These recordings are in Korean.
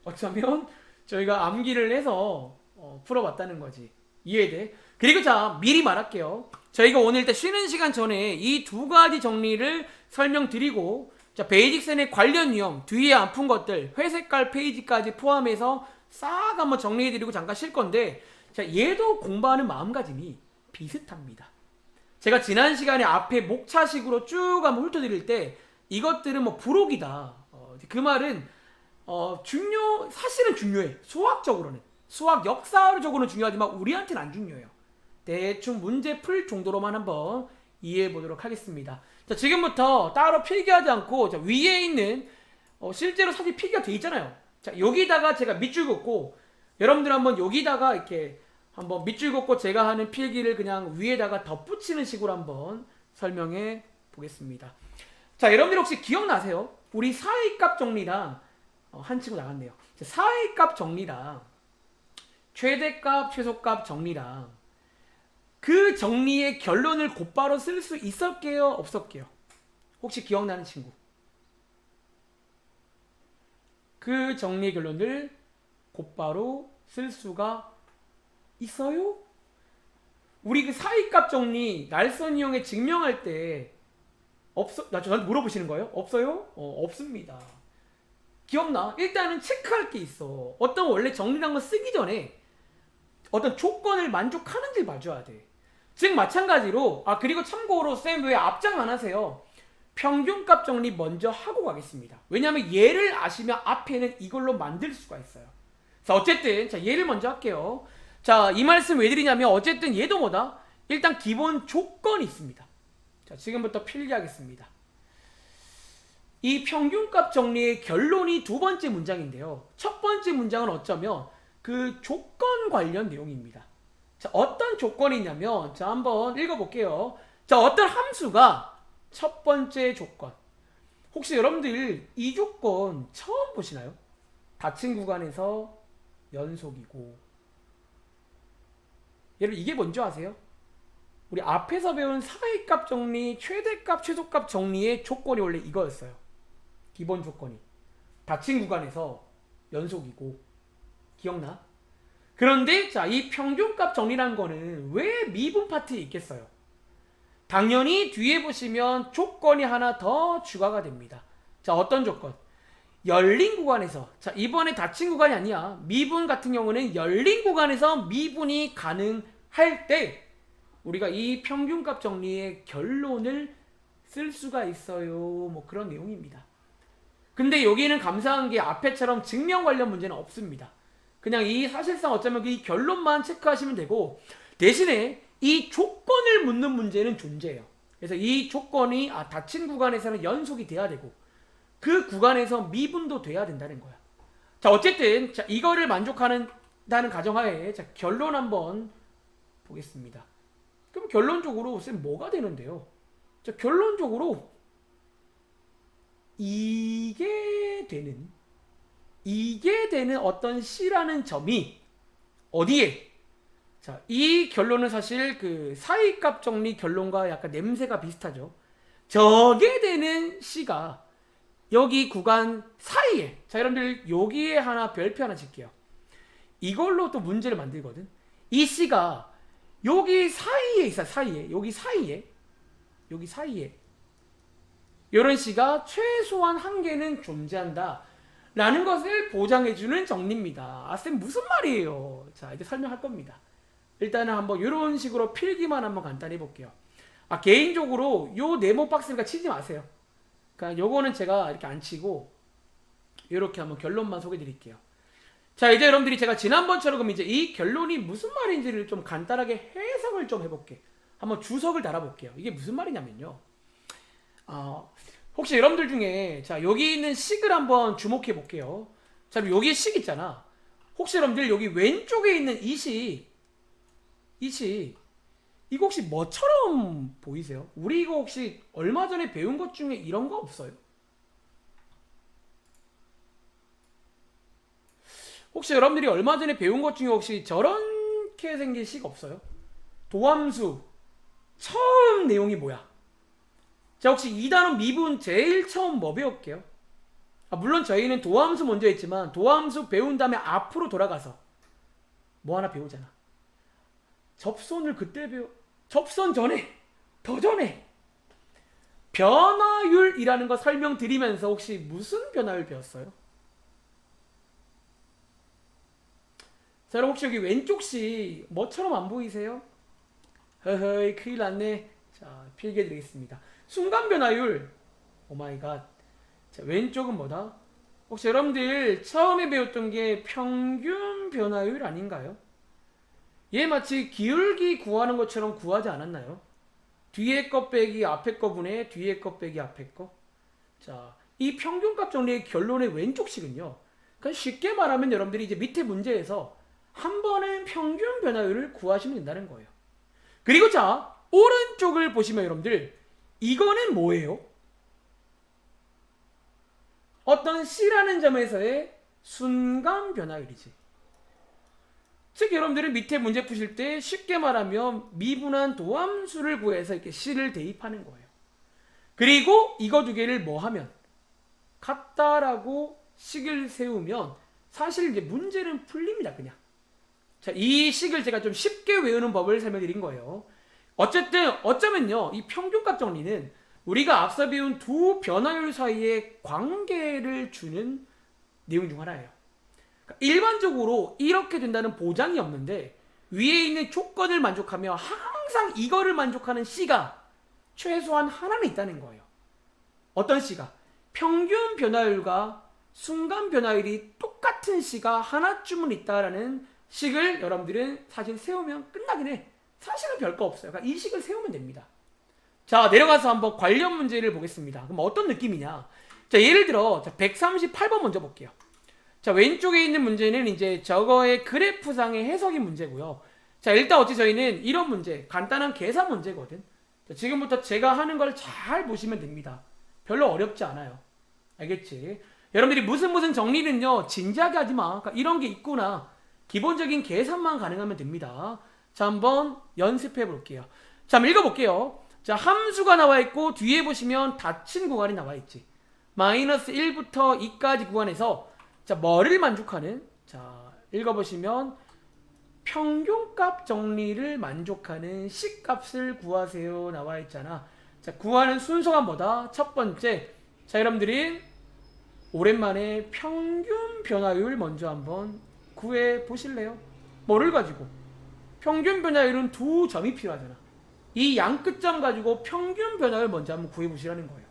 어쩌면 저희가 암기를 해서 풀어봤다는 거지. 이해돼? 그리고 자, 미리 말할게요. 저희가 오늘 일단 쉬는 시간 전에 이 두 가지 정리를 설명드리고, 자, 베이직센의 관련 유형, 뒤에 안 푼 것들, 회색깔 페이지까지 포함해서 싹 한번 정리해드리고 잠깐 쉴 건데, 자, 얘도 공부하는 마음가짐이 비슷합니다. 제가 지난 시간에 앞에 목차식으로 쭉 한번 훑어드릴 때, 이것들은 뭐 부록이다. 그 말은 사실은 중요해. 수학적으로는. 수학 역사적으로는 중요하지만 우리한테는 안 중요해요. 대충 문제 풀 정도로만 한번 이해해 보도록 하겠습니다. 자, 지금부터 따로 필기하지 않고, 자, 위에 있는 실제로 사실 필기가 돼 있잖아요. 자, 여기다가 제가 밑줄 긋고, 여러분들 한번 여기다가 이렇게 한번 밑줄 긋고 제가 하는 필기를 그냥 위에다가 덧붙이는 식으로 한번 설명해 보겠습니다. 자, 여러분들 혹시 기억나세요? 우리 사이값 정리랑 한 친구 나갔네요. 사이값 정리랑 최대값, 최소값 정리랑 그 정리의 결론을 곧바로 쓸 수 있었게요? 없었게요? 혹시 기억나는 친구? 그 정리의 결론을 곧바로 쓸 수가 있어요? 우리 그 사이값 정리 날선 이용에 증명할 때 저한테 물어보시는 거예요? 없어요? 없습니다. 기억나? 일단은 체크할 게 있어. 어떤 원래 정리란 거 쓰기 전에 어떤 조건을 만족하는지 봐줘야 돼. 즉 마찬가지로 그리고 참고로 쌤 왜 앞장 안 하세요? 평균값 정리 먼저 하고 가겠습니다. 왜냐하면 얘를 아시면 앞에는 이걸로 만들 수가 있어요. 자, 어쨌든 자, 얘를 먼저 할게요. 자, 이 말씀 왜 드리냐면 어쨌든 얘도 뭐다? 일단 기본 조건이 있습니다. 자, 지금부터 필기하겠습니다. 이 평균값 정리의 결론이 두 번째 문장인데요. 첫 번째 문장은 어쩌면 그 조건 관련 내용입니다. 자, 어떤 조건이냐면, 자, 한번 읽어볼게요. 자, 어떤 함수가 첫 번째 조건. 혹시 여러분들 이 조건 처음 보시나요? 닫힌 구간에서 연속이고. 여러분 이게 뭔지 아세요? 우리 앞에서 배운 사이값 정리, 최대값, 최소값 정리의 조건이 원래 이거였어요. 기본 조건이. 닫힌 구간에서 연속이고. 기억나? 그런데 자, 이 평균값 정리라는 거는 왜 미분 파트에 있겠어요? 당연히 뒤에 보시면 조건이 하나 더 추가가 됩니다. 자, 어떤 조건? 열린 구간에서, 자, 이번에 닫힌 구간이 아니야. 미분 같은 경우는 열린 구간에서 미분이 가능할 때 우리가 이 평균값 정리의 결론을 쓸 수가 있어요. 뭐 그런 내용입니다. 근데 여기는 감사한 게 앞에처럼 증명 관련 문제는 없습니다. 그냥 이 사실상 어쩌면 이 결론만 체크하시면 되고, 대신에 이 조건을 묻는 문제는 존재해요. 그래서 이 조건이 닫힌 구간에서는 연속이 돼야 되고 그 구간에서 미분도 돼야 된다는 거야. 자, 어쨌든 자, 이거를 만족하는 가정하에 자, 결론 한번 보겠습니다. 그럼 결론적으로 쌤 뭐가 되는데요? 자, 결론적으로 이게 되는 어떤 C라는 점이 어디에? 자, 이 결론은 사실 그 사이값 정리 결론과 약간 냄새가 비슷하죠. 저게 되는 C가 여기 구간 사이에, 자, 여러분들 여기에 하나 별표 하나 짓게요. 이걸로 또 문제를 만들거든. 이 C가 여기 사이에 있어. 여기 사이에 이런 C가 최소한 한 개는 존재한다 라는 것을 보장해주는 정리입니다. 쌤 무슨 말이에요? 자, 이제 설명할 겁니다. 일단은 한번 이런 식으로 필기만 한번 간단히 해볼게요. 개인적으로 요 네모 박스니까 치지 마세요. 그러니까 요거는 제가 이렇게 안 치고 이렇게 한번 결론만 소개해 드릴게요. 자, 이제 여러분들이 제가 지난번처럼 그럼 이제 이 결론이 무슨 말인지를 좀 간단하게 해석을 좀 해볼게. 한번 주석을 달아볼게요. 이게 무슨 말이냐면요. 혹시 여러분들 중에 자, 여기 있는 식을 한번 주목해 볼게요. 자, 여기 식 있잖아. 혹시 여러분들 여기 왼쪽에 있는 이 식 이거 혹시 뭐처럼 보이세요? 우리 이거 혹시 얼마 전에 배운 것 중에 이런 거 없어요? 혹시 여러분들이 얼마 전에 배운 것 중에 혹시 저렇게 생긴 식 없어요? 도함수 처음 내용이 뭐야? 자, 혹시 2단원 미분 제일 처음 뭐 배웠게요? 물론 저희는 도함수 먼저 했지만 도함수 배운 다음에 앞으로 돌아가서 뭐 하나 배우잖아. 접선을 그때 접선 전에, 더 전에 변화율이라는 거 설명드리면서 혹시 무슨 변화율 배웠어요? 자, 여러분 혹시 여기 왼쪽 시 뭐처럼 안 보이세요? 허허이 큰일 났네. 자, 필기해 드리겠습니다. 순간 변화율. 오마이갓. 자, 왼쪽은 뭐다? 혹시 여러분들 처음에 배웠던 게 평균 변화율 아닌가요? 얘 마치 기울기 구하는 것처럼 구하지 않았나요? 뒤에 거 빼기 앞에 거 분의 뒤에 거 빼기 앞에 거. 자, 이 평균값 정리의 결론의 왼쪽식은요. 그러니까 쉽게 말하면 여러분들이 이제 밑에 문제에서 한 번은 평균 변화율을 구하시면 된다는 거예요. 그리고 자, 오른쪽을 보시면 여러분들 이거는 뭐예요? 어떤 C라는 점에서의 순간 변화율이지. 즉 여러분들은 밑에 문제 푸실 때 쉽게 말하면 미분한 도함수를 구해서 이렇게 C를 대입하는 거예요. 그리고 이거 두 개를 뭐 하면 같다라고 식을 세우면 사실 이제 문제는 풀립니다. 그냥. 자, 이 식을 제가 좀 쉽게 외우는 법을 설명드린 거예요. 어쨌든 어쩌면요, 이 평균값 정리는 우리가 앞서 배운 두 변화율 사이의 관계를 주는 내용 중 하나예요. 그러니까 일반적으로 이렇게 된다는 보장이 없는데 위에 있는 조건을 만족하며 항상 이거를 만족하는 C가 최소한 하나는 있다는 거예요. 어떤 C가? 평균 변화율과 순간 변화율이 똑같은 C가 하나쯤은 있다라는 식을 여러분들은 사실 세우면 끝나긴 해. 사실은 별거 없어요. 그러니까 이 식을 세우면 됩니다. 자, 내려가서 한번 관련 문제를 보겠습니다. 그럼 어떤 느낌이냐? 자, 예를 들어 138번 먼저 볼게요. 자, 왼쪽에 있는 문제는 이제 저거의 그래프상의 해석이 문제고요. 자, 일단 어찌 저희는 이런 문제, 간단한 계산 문제거든. 자, 지금부터 제가 하는 걸 잘 보시면 됩니다. 별로 어렵지 않아요. 알겠지? 여러분들이 무슨 정리는요, 진지하게 하지 마. 그러니까 이런 게 있구나. 기본적인 계산만 가능하면 됩니다. 자, 한번 연습해 볼게요. 자, 한번 읽어볼게요. 자, 함수가 나와 있고 뒤에 보시면 닫힌 구간이 나와 있지. 마이너스 1부터 2까지 구간에서 자, 뭐를 만족하는? 자, 읽어보시면 평균값 정리를 만족하는 C값을 구하세요 나와 있잖아. 자, 구하는 순서가 뭐다? 첫 번째, 자, 여러분들이 오랜만에 평균 변화율 먼저 한번 구해 보실래요? 뭐를 가지고? 평균 변화율은 두 점이 필요하잖아. 이 양끝점 가지고 평균 변화율 먼저 한번 구해 보시라는 거예요.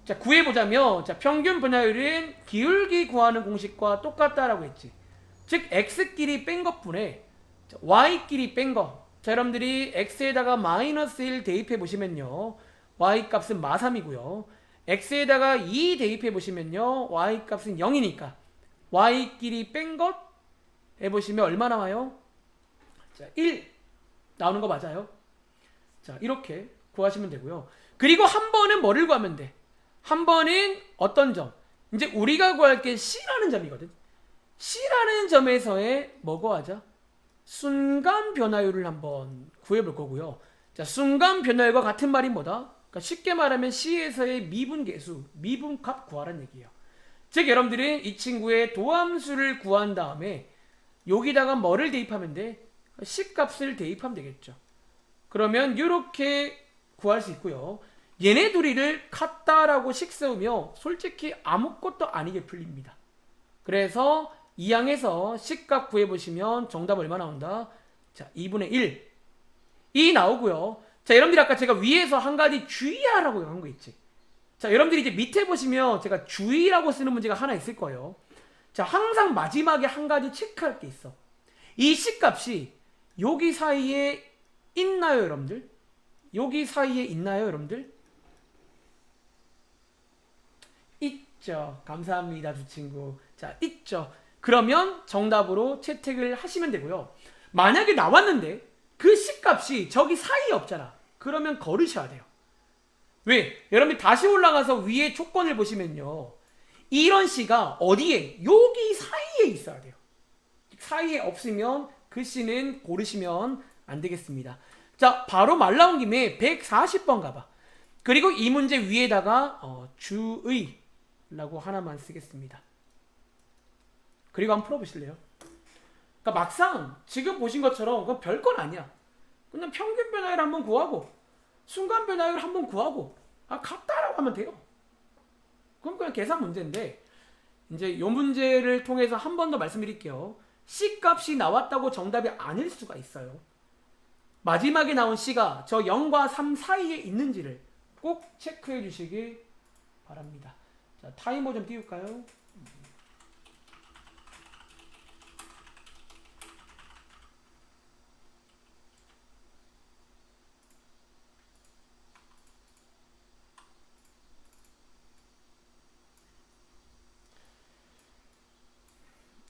자, 구해 보자면 자, 평균 변화율은 기울기 구하는 공식과 똑같다라고 했지. 즉 x끼리 뺀 것분에 y끼리 뺀 거. 자, 여러분들이 x에다가 마이너스 1 대입해 보시면요, y 값은 마3이고요. x에다가 2 대입해 보시면요, y 값은 0이니까 y끼리 뺀 것 해보시면 얼마 나와요? 자, 1 나오는 거 맞아요? 자, 이렇게 구하시면 되고요. 그리고 한 번은 뭐를 구하면 돼? 한 번은 어떤 점? 이제 우리가 구할 게 C라는 점이거든. C라는 점에서의 뭐 구하자? 순간 변화율을 한번 구해볼 거고요. 자, 순간 변화율과 같은 말이 뭐다? 그러니까 쉽게 말하면 C에서의 미분계수, 미분값 구하라는 얘기예요. 즉 여러분들은 이 친구의 도함수를 구한 다음에 여기다가 뭐를 대입하면 돼? C값을 대입하면 되겠죠. 그러면 이렇게 구할 수 있고요. 얘네 둘이를 같다라고 식 세우며 솔직히 아무것도 아니게 풀립니다. 그래서 이 항에서 C값 구해보시면 정답 얼마 나온다? 자, 2분의 1. 이 나오고요. 자, 여러분들이 아까 제가 위에서 한 가지 주의하라고 한 거 있지. 자, 여러분들이 이제 밑에 보시면 제가 주의라고 쓰는 문제가 하나 있을 거예요. 자, 항상 마지막에 한 가지 체크할 게 있어. 이 C값이 여기 사이에 있나요, 여러분들? 여기 사이에 있나요, 여러분들? 있죠. 감사합니다, 두 친구. 자, 있죠. 그러면 정답으로 채택을 하시면 되고요. 만약에 나왔는데 그 C값이 저기 사이에 없잖아. 그러면 걸으셔야 돼요. 왜? 여러분이 다시 올라가서 위에 조건을 보시면요, 이런 C가 어디에? 여기 사이에 있어야 돼요. 사이에 없으면 그 C는 고르시면 안 되겠습니다. 자, 바로 말 나온 김에 140번 가봐. 그리고 이 문제 위에다가 주의 라고 하나만 쓰겠습니다. 그리고 한번 풀어보실래요? 그러니까 막상 지금 보신 것처럼 그건 별건 아니야. 그냥 평균 변화율 한번 구하고 순간 변화율 한번 구하고 같다라고 하면 돼요. 그럼 그냥 계산 문제인데, 이제 이 문제를 통해서 한 번 더 말씀드릴게요. C값이 나왔다고 정답이 아닐 수가 있어요. 마지막에 나온 C가 저 0과 3 사이에 있는지를 꼭 체크해 주시기 바랍니다. 자, 타이머 좀 띄울까요?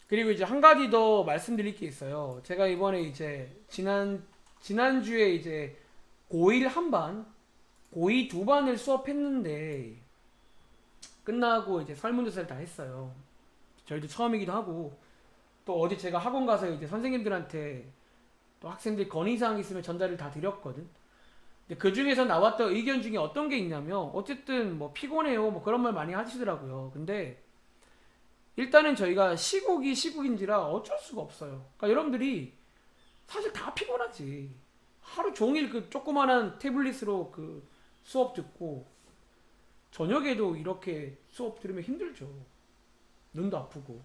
그리고 이제 한 가지 더 말씀드릴 게 있어요. 제가 이번에 이제 지난주에 이제 고1 한 반, 고2 두 반을 수업했는데 끝나고 이제 설문조사를 다 했어요. 저희도 처음이기도 하고, 또 어제 제가 학원 가서 이제 선생님들한테 또 학생들 건의사항 있으면 전달을 다 드렸거든. 근데 그 중에서 나왔던 의견 중에 어떤 게 있냐면, 어쨌든 뭐 피곤해요, 뭐 그런 말 많이 하시더라고요. 근데 일단은 저희가 시국이 시국인지라 어쩔 수가 없어요. 그러니까 여러분들이 사실 다 피곤하지. 하루 종일 그 조그만한 태블릿으로 그 수업 듣고 저녁에도 이렇게 수업 들으면 힘들죠. 눈도 아프고.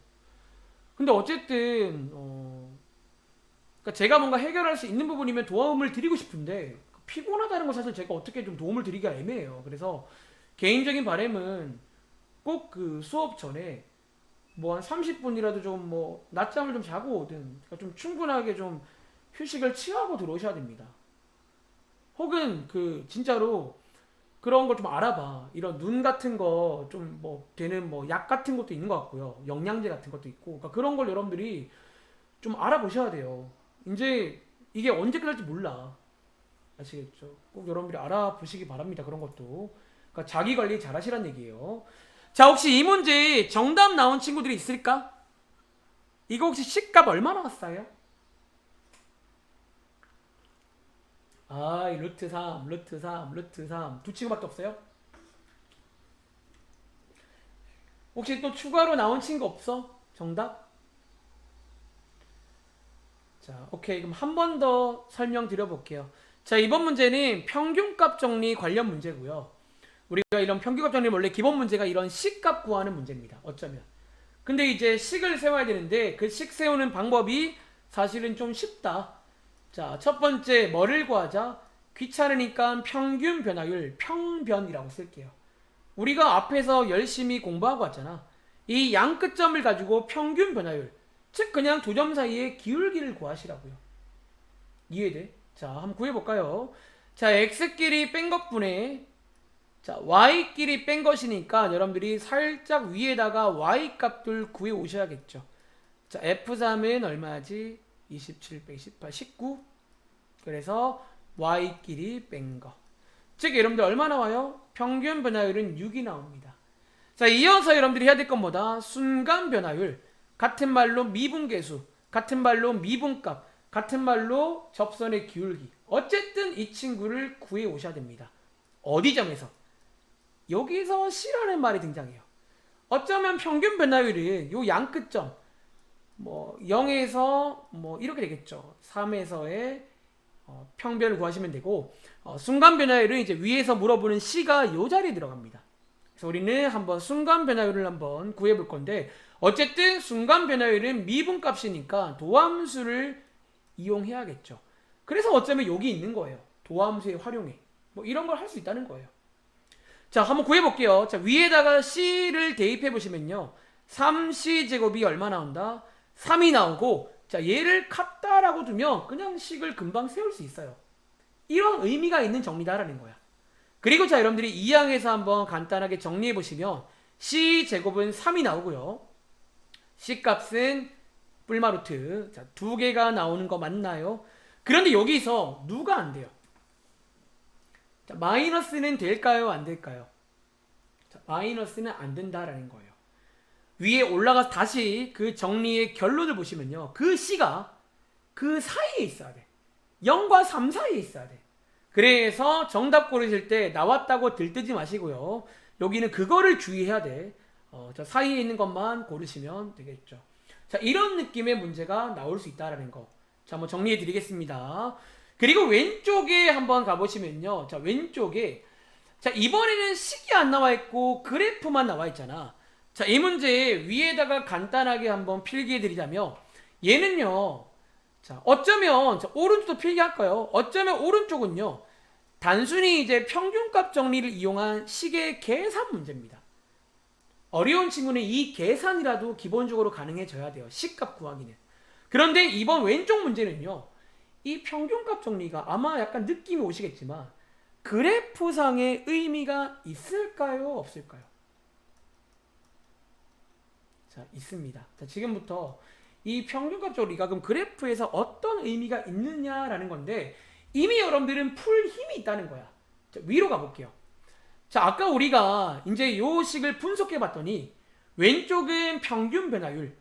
근데 어쨌든 그러니까 제가 뭔가 해결할 수 있는 부분이면 도움을 드리고 싶은데, 피곤하다는 건 사실 제가 어떻게 좀 도움을 드리기가 애매해요. 그래서 개인적인 바람은 꼭 그 수업 전에 뭐 한 30분이라도 좀 뭐 낮잠을 좀 자고 오든, 그러니까 좀 충분하게 좀 휴식을 취하고 들어오셔야 됩니다. 혹은 그 진짜로 그런 걸 좀 알아봐. 이런 눈 같은 거 좀 뭐 되는 뭐 약 같은 것도 있는 것 같고요. 영양제 같은 것도 있고. 그러니까 그런 걸 여러분들이 좀 알아보셔야 돼요. 이제 이게 언제 끝날지 몰라. 아시겠죠? 꼭 여러분들이 알아보시기 바랍니다. 그런 것도. 그러니까 자기 관리 잘 하시란 얘기예요. 자, 혹시 이 문제 정답 나온 친구들이 있을까? 이거 혹시 C값 얼마 나왔어요? 루트 3, 루트 3, 루트 3 두 친구밖에 없어요? 혹시 또 추가로 나온 친구 없어? 정답? 자, 오케이. 그럼 한 번 더 설명드려 볼게요. 자, 이번 문제는 평균값 정리 관련 문제고요. 우리가 이런 평균값 정리 원래 기본 문제가 이런 C값 구하는 문제입니다. 어쩌면. 근데 이제 식을 세워야 되는데 그 식 세우는 방법이 사실은 좀 쉽다. 자, 첫 번째 뭐를 구하자? 귀찮으니까 평균 변화율, 평변이라고 쓸게요. 우리가 앞에서 열심히 공부하고 왔잖아. 이 양끝점을 가지고 평균 변화율, 즉 그냥 두 점 사이의 기울기를 구하시라고요. 이해돼? 자, 한번 구해볼까요? 자, x끼리 뺀 것분에 자, y끼리 뺀 것이니까 여러분들이 살짝 위에다가 y 값들 구해 오셔야겠죠. 자, f3은 얼마지? 27 빼기 18, 19. 그래서 y끼리 뺀 거. 즉 여러분들 얼마 나와요? 평균 변화율은 6이 나옵니다. 자, 이어서 여러분들이 해야 될 건 뭐다? 순간 변화율. 같은 말로 미분계수, 같은 말로 미분값, 같은 말로 접선의 기울기. 어쨌든 이 친구를 구해 오셔야 됩니다. 어디 점에서? 여기서 C라는 말이 등장해요. 어쩌면 평균 변화율은 요 양끝점 뭐 0에서 뭐 이렇게 되겠죠. 3에서의 평변을 구하시면 되고, 순간 변화율은 이제 위에서 물어보는 C가 요 자리에 들어갑니다. 그래서 우리는 한번 순간 변화율을 한번 구해 볼 건데, 어쨌든 순간 변화율은 미분값이니까 도함수를 이용해야겠죠. 그래서 어쩌면 여기 있는 거예요. 도함수의 활용에 뭐 이런 걸 할 수 있다는 거예요. 자, 한번 구해볼게요. 자, 위에다가 C를 대입해 보시면요, 3C 제곱이 얼마 나온다? 3이 나오고, 자, 얘를 같다라고 두면 그냥 식을 금방 세울 수 있어요. 이런 의미가 있는 정리다라는 거야. 그리고 자, 여러분들이 이 항에서 한번 간단하게 정리해 보시면 C 제곱은 3이 나오고요, C 값은 뿔마루트, 자, 두 개가 나오는 거 맞나요? 그런데 여기서 누가 안 돼요? 자, 마이너스는 될까요? 안 될까요? 자, 마이너스는 안 된다라는 거예요. 위에 올라가서 다시 그 정리의 결론을 보시면요, 그 C가 그 사이에 있어야 돼. 0과 3 사이에 있어야 돼. 그래서 정답 고르실 때 나왔다고 들뜨지 마시고요, 여기는 그거를 주의해야 돼. 자, 사이에 있는 것만 고르시면 되겠죠. 자, 이런 느낌의 문제가 나올 수 있다라는 거. 자, 한번 정리해 드리겠습니다. 그리고 왼쪽에 한번 가보시면요. 자, 왼쪽에 자, 이번에는 식이 안 나와 있고 그래프만 나와 있잖아. 자, 이 문제 위에다가 간단하게 한번 필기해 드리자면 얘는요. 자, 어쩌면 자, 오른쪽도 필기할까요? 어쩌면 오른쪽은요. 단순히 이제 평균값 정리를 이용한 식의 계산 문제입니다. 어려운 친구는 이 계산이라도 기본적으로 가능해져야 돼요. 식값 구하기는. 그런데 이번 왼쪽 문제는요. 이 평균값 정리가 아마 약간 느낌이 오시겠지만 그래프상의 의미가 있을까요? 없을까요? 자, 있습니다. 자, 지금부터 이 평균값 정리가 그럼 그래프에서 어떤 의미가 있느냐라는 건데 이미 여러분들은 풀 힘이 있다는 거야. 자, 위로 가볼게요. 자, 아까 우리가 이제 요 식을 분석해 봤더니 왼쪽은 평균 변화율,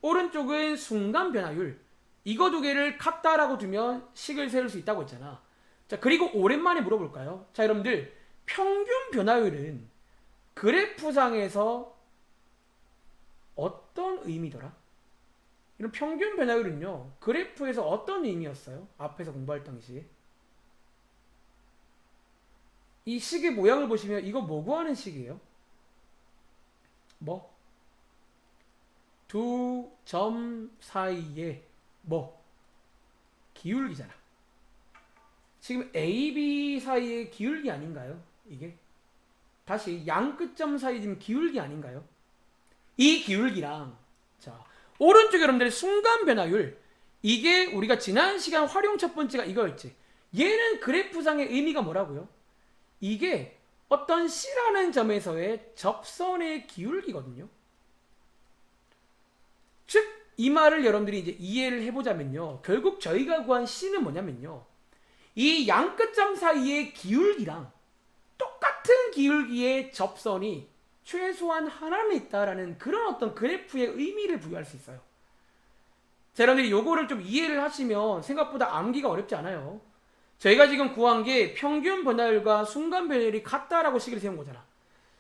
오른쪽은 순간 변화율, 이거 두 개를 같다라고 두면 식을 세울 수 있다고 했잖아. 자, 그리고 오랜만에 물어볼까요? 자, 여러분들 평균 변화율은 그래프상에서 어떤 의미더라? 이런 평균 변화율은요, 그래프에서 어떤 의미였어요? 앞에서 공부할 당시에. 이 식의 모양을 보시면 이거 뭐 구하는 식이에요? 뭐? 두 점 사이에 뭐? 기울기잖아. 지금 A, B 사이의 기울기 아닌가요? 이게? 다시 양 끝점 사이 지금 기울기 아닌가요? 이 기울기랑 자 오른쪽 여러분들의 순간 변화율 이게 우리가 지난 시간 활용 첫 번째가 이거였지. 얘는 그래프상의 의미가 뭐라고요? 이게 어떤 C라는 점에서의 접선의 기울기거든요. 즉 이 말을 여러분들이 이제 이해를 해보자면요. 결국 저희가 구한 C는 뭐냐면요. 이 양 끝점 사이의 기울기랑 똑같은 기울기의 접선이 최소한 하나는 있다라는 그런 어떤 그래프의 의미를 부여할 수 있어요. 자, 여러분들이 요거를 좀 이해를 하시면 생각보다 암기가 어렵지 않아요. 저희가 지금 구한 게 평균 변화율과 순간 변화율이 같다라고 식을 세운 거잖아.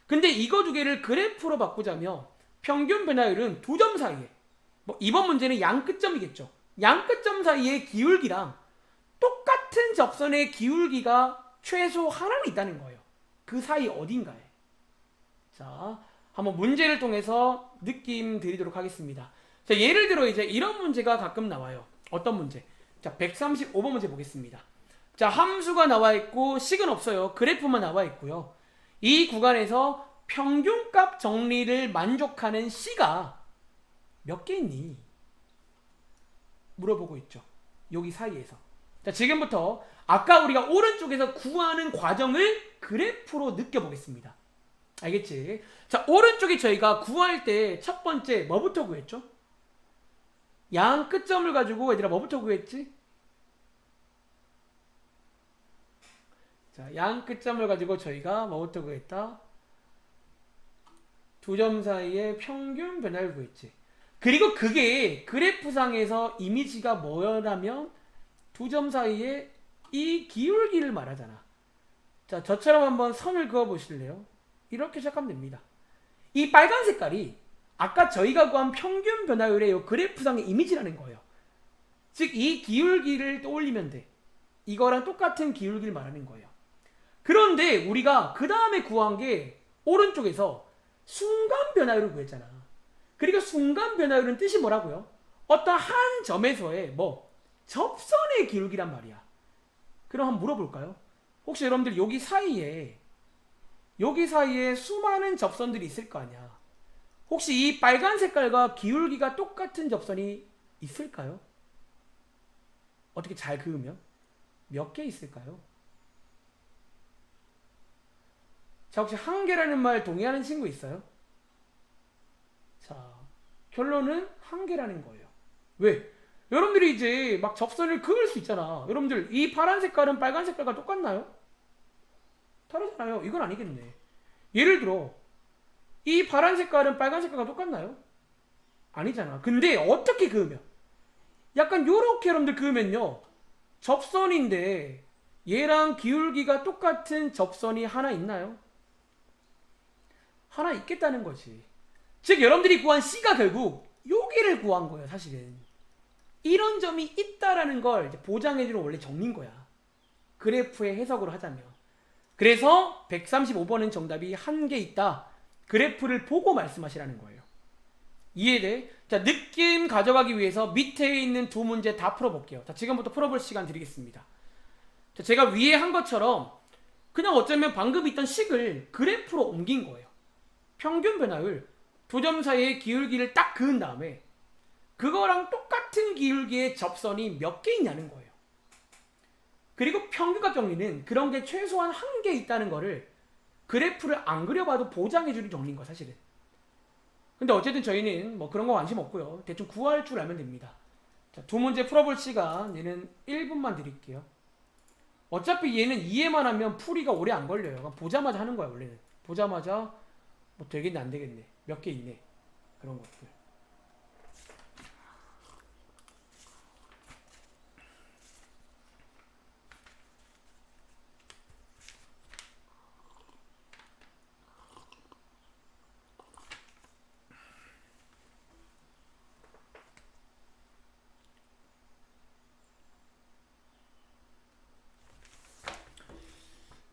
근데 이거 두 개를 그래프로 바꾸자면 평균 변화율은 두 점 사이에 뭐 이번 문제는 양 끝점이겠죠. 양 끝점 사이의 기울기랑 똑같은 접선의 기울기가 최소 하나는 있다는 거예요. 그 사이 어딘가에. 자, 한번 문제를 통해서 느낌 드리도록 하겠습니다. 자, 예를 들어 이제 이런 문제가 가끔 나와요. 어떤 문제? 자, 135번 문제 보겠습니다. 자, 함수가 나와 있고 식은 없어요. 그래프만 나와 있고요. 이 구간에서 평균값 정리를 만족하는 C가 몇 개 있니? 물어보고 있죠. 여기 사이에서. 자, 지금부터 아까 우리가 오른쪽에서 구하는 과정을 그래프로 느껴보겠습니다. 알겠지? 자, 오른쪽에 저희가 구할 때 첫 번째 뭐부터 구했죠? 양 끝점을 가지고 얘들아 뭐부터 구했지? 자, 양 끝점을 가지고 저희가 뭐부터 구했다? 두 점 사이의 평균 변화를 구했지. 그리고 그게 그래프상에서 이미지가 뭐라면 두 점 사이에 이 기울기를 말하잖아. 자, 저처럼 한번 선을 그어 보실래요? 이렇게 시작하면 됩니다. 이 빨간 색깔이 아까 저희가 구한 평균 변화율의 이 그래프상의 이미지라는 거예요. 즉 이 기울기를 떠올리면 돼. 이거랑 똑같은 기울기를 말하는 거예요. 그런데 우리가 그 다음에 구한 게 오른쪽에서 순간 변화율을 구했잖아. 그리고 순간 변화율은 뜻이 뭐라고요? 어떤 한 점에서의 뭐 접선의 기울기란 말이야. 그럼 한번 물어볼까요? 혹시 여러분들 여기 사이에 수많은 접선들이 있을 거 아니야. 혹시 이 빨간 색깔과 기울기가 똑같은 접선이 있을까요? 어떻게 잘 그으면? 몇 개 있을까요? 자, 혹시 한 개라는 말 동의하는 친구 있어요? 자, 결론은 한 개라는 거예요. 왜? 여러분들이 이제 막 접선을 그을 수 있잖아. 여러분들 이 파란 색깔은 빨간 색깔과 똑같나요? 다르잖아요. 이건 아니겠네. 예를 들어 이 파란 색깔은 빨간 색깔과 똑같나요? 아니잖아. 근데 어떻게 그으면? 약간 요렇게 여러분들 그으면요. 접선인데 얘랑 기울기가 똑같은 접선이 하나 있나요? 하나 있겠다는 거지. 즉 여러분들이 구한 C가 결국 여기를 구한 거예요. 사실은 이런 점이 있다라는 걸 보장해주는 원래 정리인 거야. 그래프의 해석으로 하자면. 그래서 135번은 정답이 한 개 있다. 그래프를 보고 말씀하시라는 거예요. 이해돼? 자, 느낌 가져가기 위해서 밑에 있는 두 문제 다 풀어볼게요. 자, 지금부터 풀어볼 시간 드리겠습니다. 자, 제가 위에 한 것처럼 그냥 어쩌면 방금 있던 식을 그래프로 옮긴 거예요. 평균 변화율 두 점 사이의 기울기를 딱 그은 다음에 그거랑 똑같은 기울기의 접선이 몇 개 있냐는 거예요. 그리고 평균값 정리는 그런 게 최소한 한 개 있다는 거를 그래프를 안 그려봐도 보장해주는 정리인 거야, 사실은. 근데 어쨌든 저희는 뭐 그런 거 관심 없고요. 대충 구할 줄 알면 됩니다. 자, 두 문제 풀어볼 시간 얘는 1분만 드릴게요. 어차피 얘는 이해만 하면 풀이가 오래 안 걸려요. 보자마자 하는 거야, 원래는. 보자마자 뭐 되겠네 안 되겠네 몇 개 있네 그런 것들.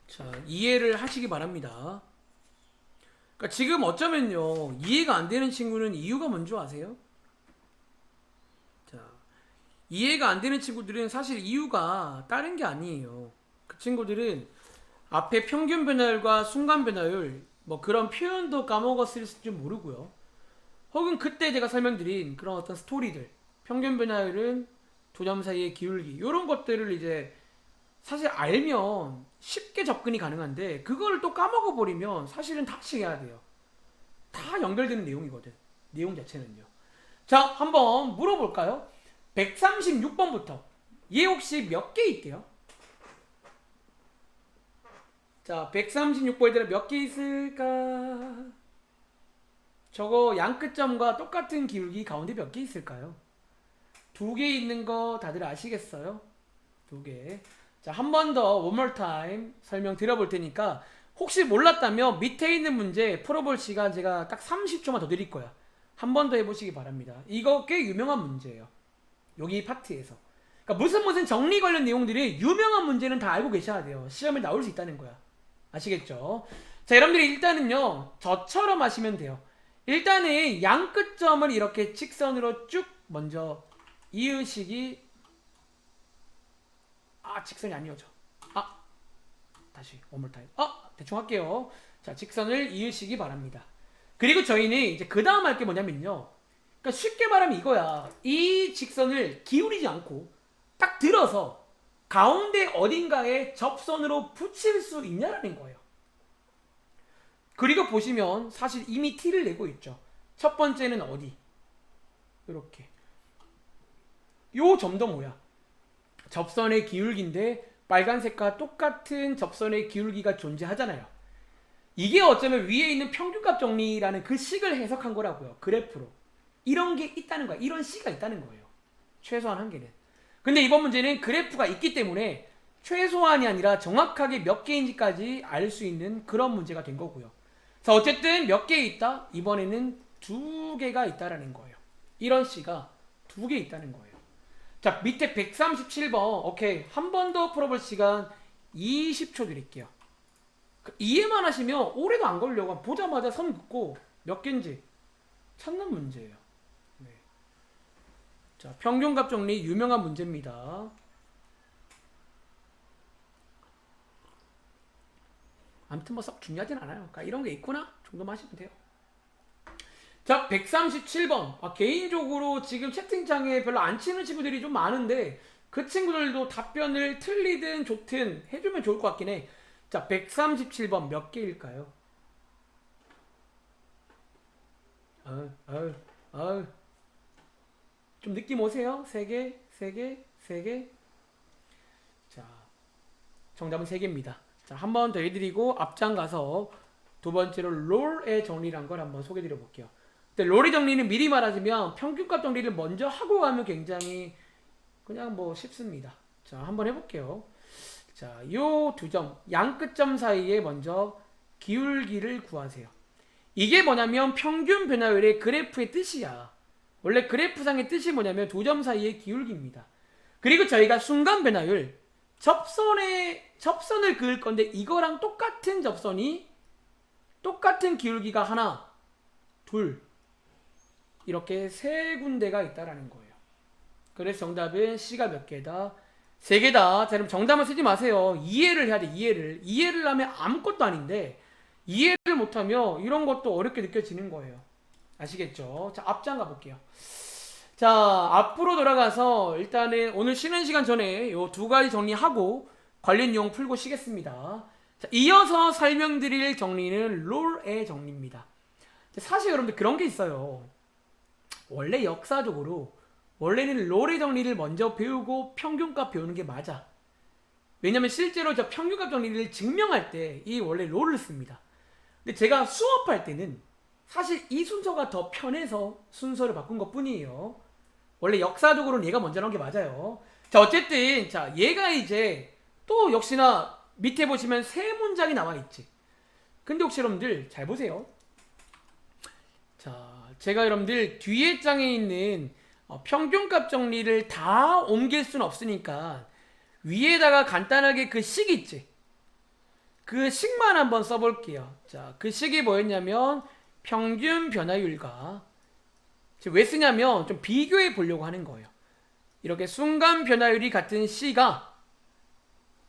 자, 이해를 하시기 바랍니다. 그러니까 지금 어쩌면요 이해가 안 되는 친구는 이유가 뭔지 아세요? 자, 이해가 안 되는 친구들은 사실 이유가 다른 게 아니에요. 그 친구들은 앞에 평균 변화율과 순간 변화율 뭐 그런 표현도 까먹었을지 모르고요. 혹은 그때 제가 설명드린 그런 어떤 스토리들, 평균 변화율은 두 점 사이의 기울기 이런 것들을 이제 사실 알면 쉽게 접근이 가능한데 그거를 또 까먹어 버리면 사실은 다시 해야 돼요. 다 연결되는 내용이거든. 내용 자체는요. 자, 한번 물어볼까요? 136번부터 얘 혹시 몇 개 있대요? 자, 136번에 몇 개 있을까? 저거 양끝점과 똑같은 기울기 가운데 몇 개 있을까요? 두 개 있는 거 다들 아시겠어요? 두 개. 자, 한 번 더 one more time 설명 드려볼 테니까 혹시 몰랐다면 밑에 있는 문제 풀어볼 시간 제가 딱 30초만 더 드릴 거야. 한 번 더 해보시기 바랍니다. 이거 꽤 유명한 문제예요. 여기 파트에서. 그러니까 무슨 정리 관련 내용들이 유명한 문제는 다 알고 계셔야 돼요. 시험에 나올 수 있다는 거야. 아시겠죠? 자, 여러분들이 일단은요 저처럼 하시면 돼요. 일단은 양끝점을 이렇게 직선으로 쭉 먼저 이으시기. 직선이 안 이어져. 다시 one more time. 대충 할게요. 자, 직선을 이으시기 바랍니다. 그리고 저희는 이제 그 다음 할 게 뭐냐면요, 그러니까 쉽게 말하면 이거야. 이 직선을 기울이지 않고 딱 들어서 가운데 어딘가에 접선으로 붙일 수 있냐라는 거예요. 그리고 보시면 사실 이미 T를 내고 있죠. 첫 번째는 어디? 이렇게. 요 점도 뭐야? 접선의 기울기인데 빨간색과 똑같은 접선의 기울기가 존재하잖아요. 이게 어쩌면 위에 있는 평균값 정리라는 그 식을 해석한 거라고요. 그래프로. 이런 게 있다는 거야. 이런 C가 있다는 거예요. 최소한 한 개는. 근데 이번 문제는 그래프가 있기 때문에 최소한이 아니라 정확하게 몇 개인지까지 알 수 있는 그런 문제가 된 거고요. 자, 어쨌든 몇 개 있다? 이번에는 두 개가 있다라는 거예요. 이런 C가 두 개 있다는 거예요. 자, 밑에 137번. 오케이. 한 번 더 풀어볼 시간 20초 드릴게요. 이해만 하시면 오래도 안 걸려고 보자마자 선 긋고 몇 개인지 찾는 문제예요. 네. 자, 평균값 정리 유명한 문제입니다. 아무튼 뭐 썩 중요하진 않아요. 그러니까 이런 게 있구나 정도만 하시면 돼요. 자, 137번. 개인적으로 지금 채팅창에 별로 안 치는 친구들이 좀 많은데 그 친구들도 답변을 틀리든 좋든 해주면 좋을 것 같긴 해. 자, 137번 몇 개일까요? 좀 느낌 오세요? 3개, 3개, 3개. 자, 정답은 3개입니다. 자, 한 번 더 해드리고 앞장 가서 두 번째로 롤의 정리란 걸 한번 소개드려 볼게요. 근데 롤의 정리는 미리 말하자면 평균값 정리를 먼저 하고 가면 굉장히 그냥 뭐 쉽습니다. 자, 한번 해볼게요. 자, 요 두 점, 양끝점 사이에 먼저 기울기를 구하세요. 이게 뭐냐면 평균 변화율의 그래프의 뜻이야. 원래 그래프상의 뜻이 뭐냐면 두 점 사이의 기울기입니다. 그리고 저희가 순간 변화율, 접선을 그을 건데 이거랑 똑같은 접선이 똑같은 기울기가 하나, 둘, 이렇게 세 군데가 있다라는 거예요. 그래서 정답은 C가 몇 개다? 세 개다. 자, 그럼 정답은 쓰지 마세요. 이해를 해야 돼, 이해를. 이해를 하면 아무것도 아닌데 이해를 못하면 이런 것도 어렵게 느껴지는 거예요. 아시겠죠? 자, 앞장 가볼게요. 자, 앞으로 돌아가서 일단은 오늘 쉬는 시간 전에 요 두 가지 정리하고 관련 내용 풀고 쉬겠습니다. 자, 이어서 설명드릴 정리는 롤의 정리입니다. 사실 여러분들 그런 게 있어요. 원래 역사적으로 원래는 롤의 정리를 먼저 배우고 평균값 배우는 게 맞아. 왜냐면 실제로 저 평균값 정리를 증명할 때 이 원래 롤을 씁니다. 근데 제가 수업할 때는 사실 이 순서가 더 편해서 순서를 바꾼 것 뿐이에요. 원래 역사적으로는 얘가 먼저 나온 게 맞아요. 자, 어쨌든 자, 얘가 이제 또 역시나 밑에 보시면 세 문장이 나와 있지. 근데 혹시 여러분들 잘 보세요. 자, 제가 여러분들 뒤에 장에 있는 평균값 정리를 다 옮길 수는 없으니까 위에다가 간단하게 그 식 있지. 그 식만 한번 써볼게요. 자, 그 식이 뭐였냐면 평균 변화율과, 왜 쓰냐면 좀 비교해 보려고 하는 거예요. 이렇게 순간 변화율이 같은 C가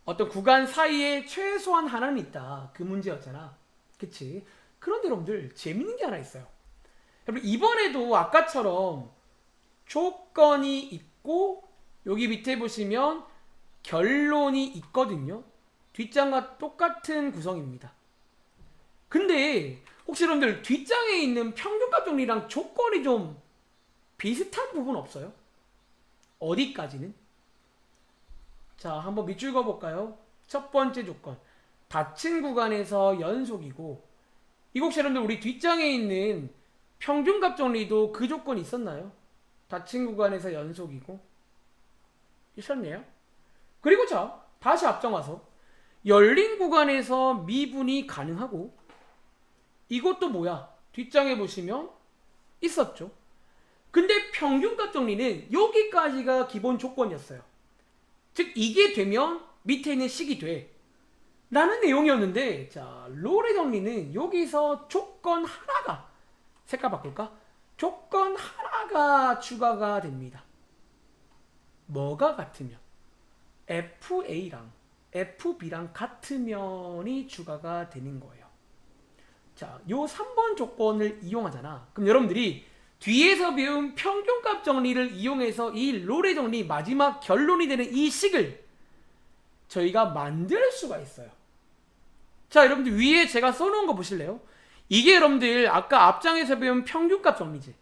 어떤 구간 사이에 최소한 하나는 있다. 그 문제였잖아. 그치? 그런데 여러분들 재밌는 게 하나 있어요. 여러분 이번에도 아까처럼 조건이 있고 여기 밑에 보시면 결론이 있거든요. 뒷장과 똑같은 구성입니다. 근데 혹시 여러분들 뒷장에 있는 평균값 정리랑 조건이 좀 비슷한 부분 없어요? 어디까지는? 자, 한번 밑줄 그어볼까요? 첫 번째 조건, 닫힌 구간에서 연속이고, 이거 혹시 여러분들 우리 뒷장에 있는 평균값 정리도 그 조건이 있었나요? 닫힌 구간에서 연속이고 있었네요. 그리고 자, 다시 앞장 와서 열린 구간에서 미분이 가능하고, 이것도 뭐야? 뒷장에 보시면 있었죠. 근데 평균값 정리는 여기까지가 기본 조건이었어요. 즉 이게 되면 밑에 있는 식이 돼 라는 내용이었는데, 자, 롤의 정리는 여기서 조건 하나가, 색깔 바꿀까? 조건 하나가 추가가 됩니다. 뭐가 같으면? FA랑 FB랑 같으면이 추가가 되는 거예요. 자, 요 3번 조건을 이용하잖아. 그럼 여러분들이 뒤에서 배운 평균값 정리를 이용해서 이 롤의 정리 마지막 결론이 되는 이 식을 저희가 만들 수가 있어요. 자, 여러분들 위에 제가 써놓은 거 보실래요? 이게 여러분들 아까 앞장에서 배운 평균값 정리지.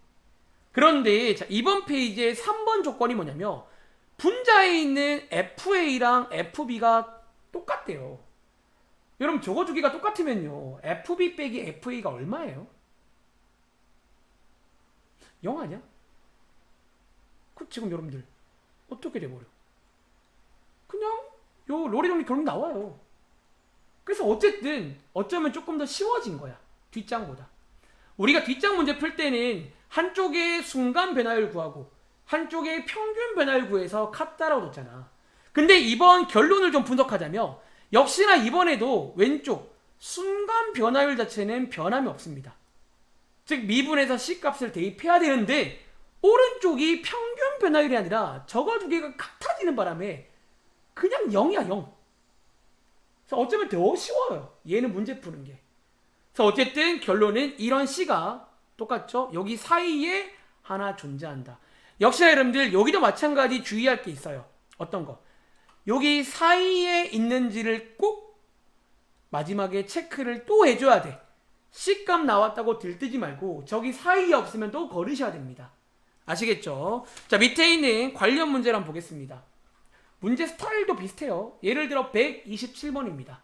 그런데 자, 이번 페이지의 3번 조건이 뭐냐면 분자에 있는 FA랑 FB가 똑같대요. 여러분 저거 두 개가 똑같으면요 FB 빼기 FA가 얼마예요? 0 아니야? 그 지금 여러분들 어떻게 돼버려? 그냥 요 롤의 정리 결론이 나와요. 그래서 어쨌든 어쩌면 조금 더 쉬워진 거야, 뒷장보다. 우리가 뒷장 문제 풀 때는 한쪽에 순간 변화율 구하고 한쪽에 평균 변화율 구해서 같다라고 뒀잖아. 근데 이번 결론을 좀 분석하자면 역시나 이번에도 왼쪽 순간 변화율 자체는 변함이 없습니다. 즉 미분에서 C값을 대입해야 되는데 오른쪽이 평균 변화율이 아니라 저거 두 개가 같아지는 바람에 그냥 0이야, 0. 그래서 어쩌면 더 쉬워요, 얘는 문제 푸는 게. 그래서 어쨌든 결론은 이런 C가 똑같죠? 여기 사이에 하나 존재한다. 역시나 여러분들 여기도 마찬가지 주의할 게 있어요. 어떤 거? 여기 사이에 있는지를 꼭 마지막에 체크를 또 해줘야 돼. C값 나왔다고 들뜨지 말고 저기 사이에 없으면 또 걸으셔야 됩니다. 아시겠죠? 자, 밑에 있는 관련 문제를 한번 보겠습니다. 문제 스타일도 비슷해요. 예를 들어 127번입니다.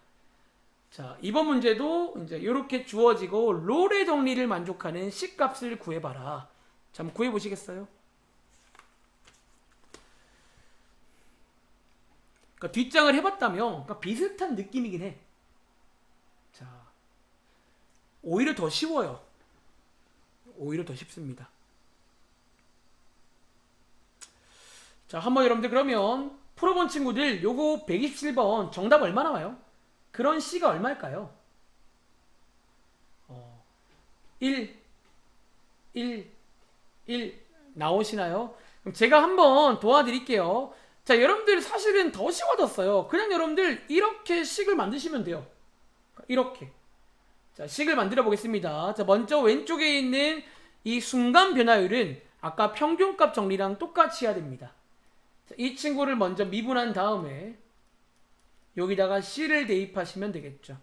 자, 이번 문제도 이제 이렇게 주어지고 롤의 정리를 만족하는 C값을 구해봐라. 자, 한번 구해보시겠어요? 그러니까 뒷장을 해봤다면 그러니까 비슷한 느낌이긴 해. 자, 오히려 더 쉬워요. 오히려 더 쉽습니다. 자, 한번 여러분들 그러면 풀어본 친구들 요거 127번 정답 얼마 나와요? 그런 C가 얼마일까요? 1, 1, 1 나오시나요? 그럼 제가 한번 도와드릴게요. 자, 여러분들 사실은 더 쉬워졌어요. 그냥 여러분들 이렇게 식을 만드시면 돼요. 이렇게. 자, 식을 만들어 보겠습니다. 자, 먼저 왼쪽에 있는 이 순간 변화율은 아까 평균값 정리랑 똑같이 해야 됩니다. 자, 이 친구를 먼저 미분한 다음에 여기다가 C를 대입하시면 되겠죠.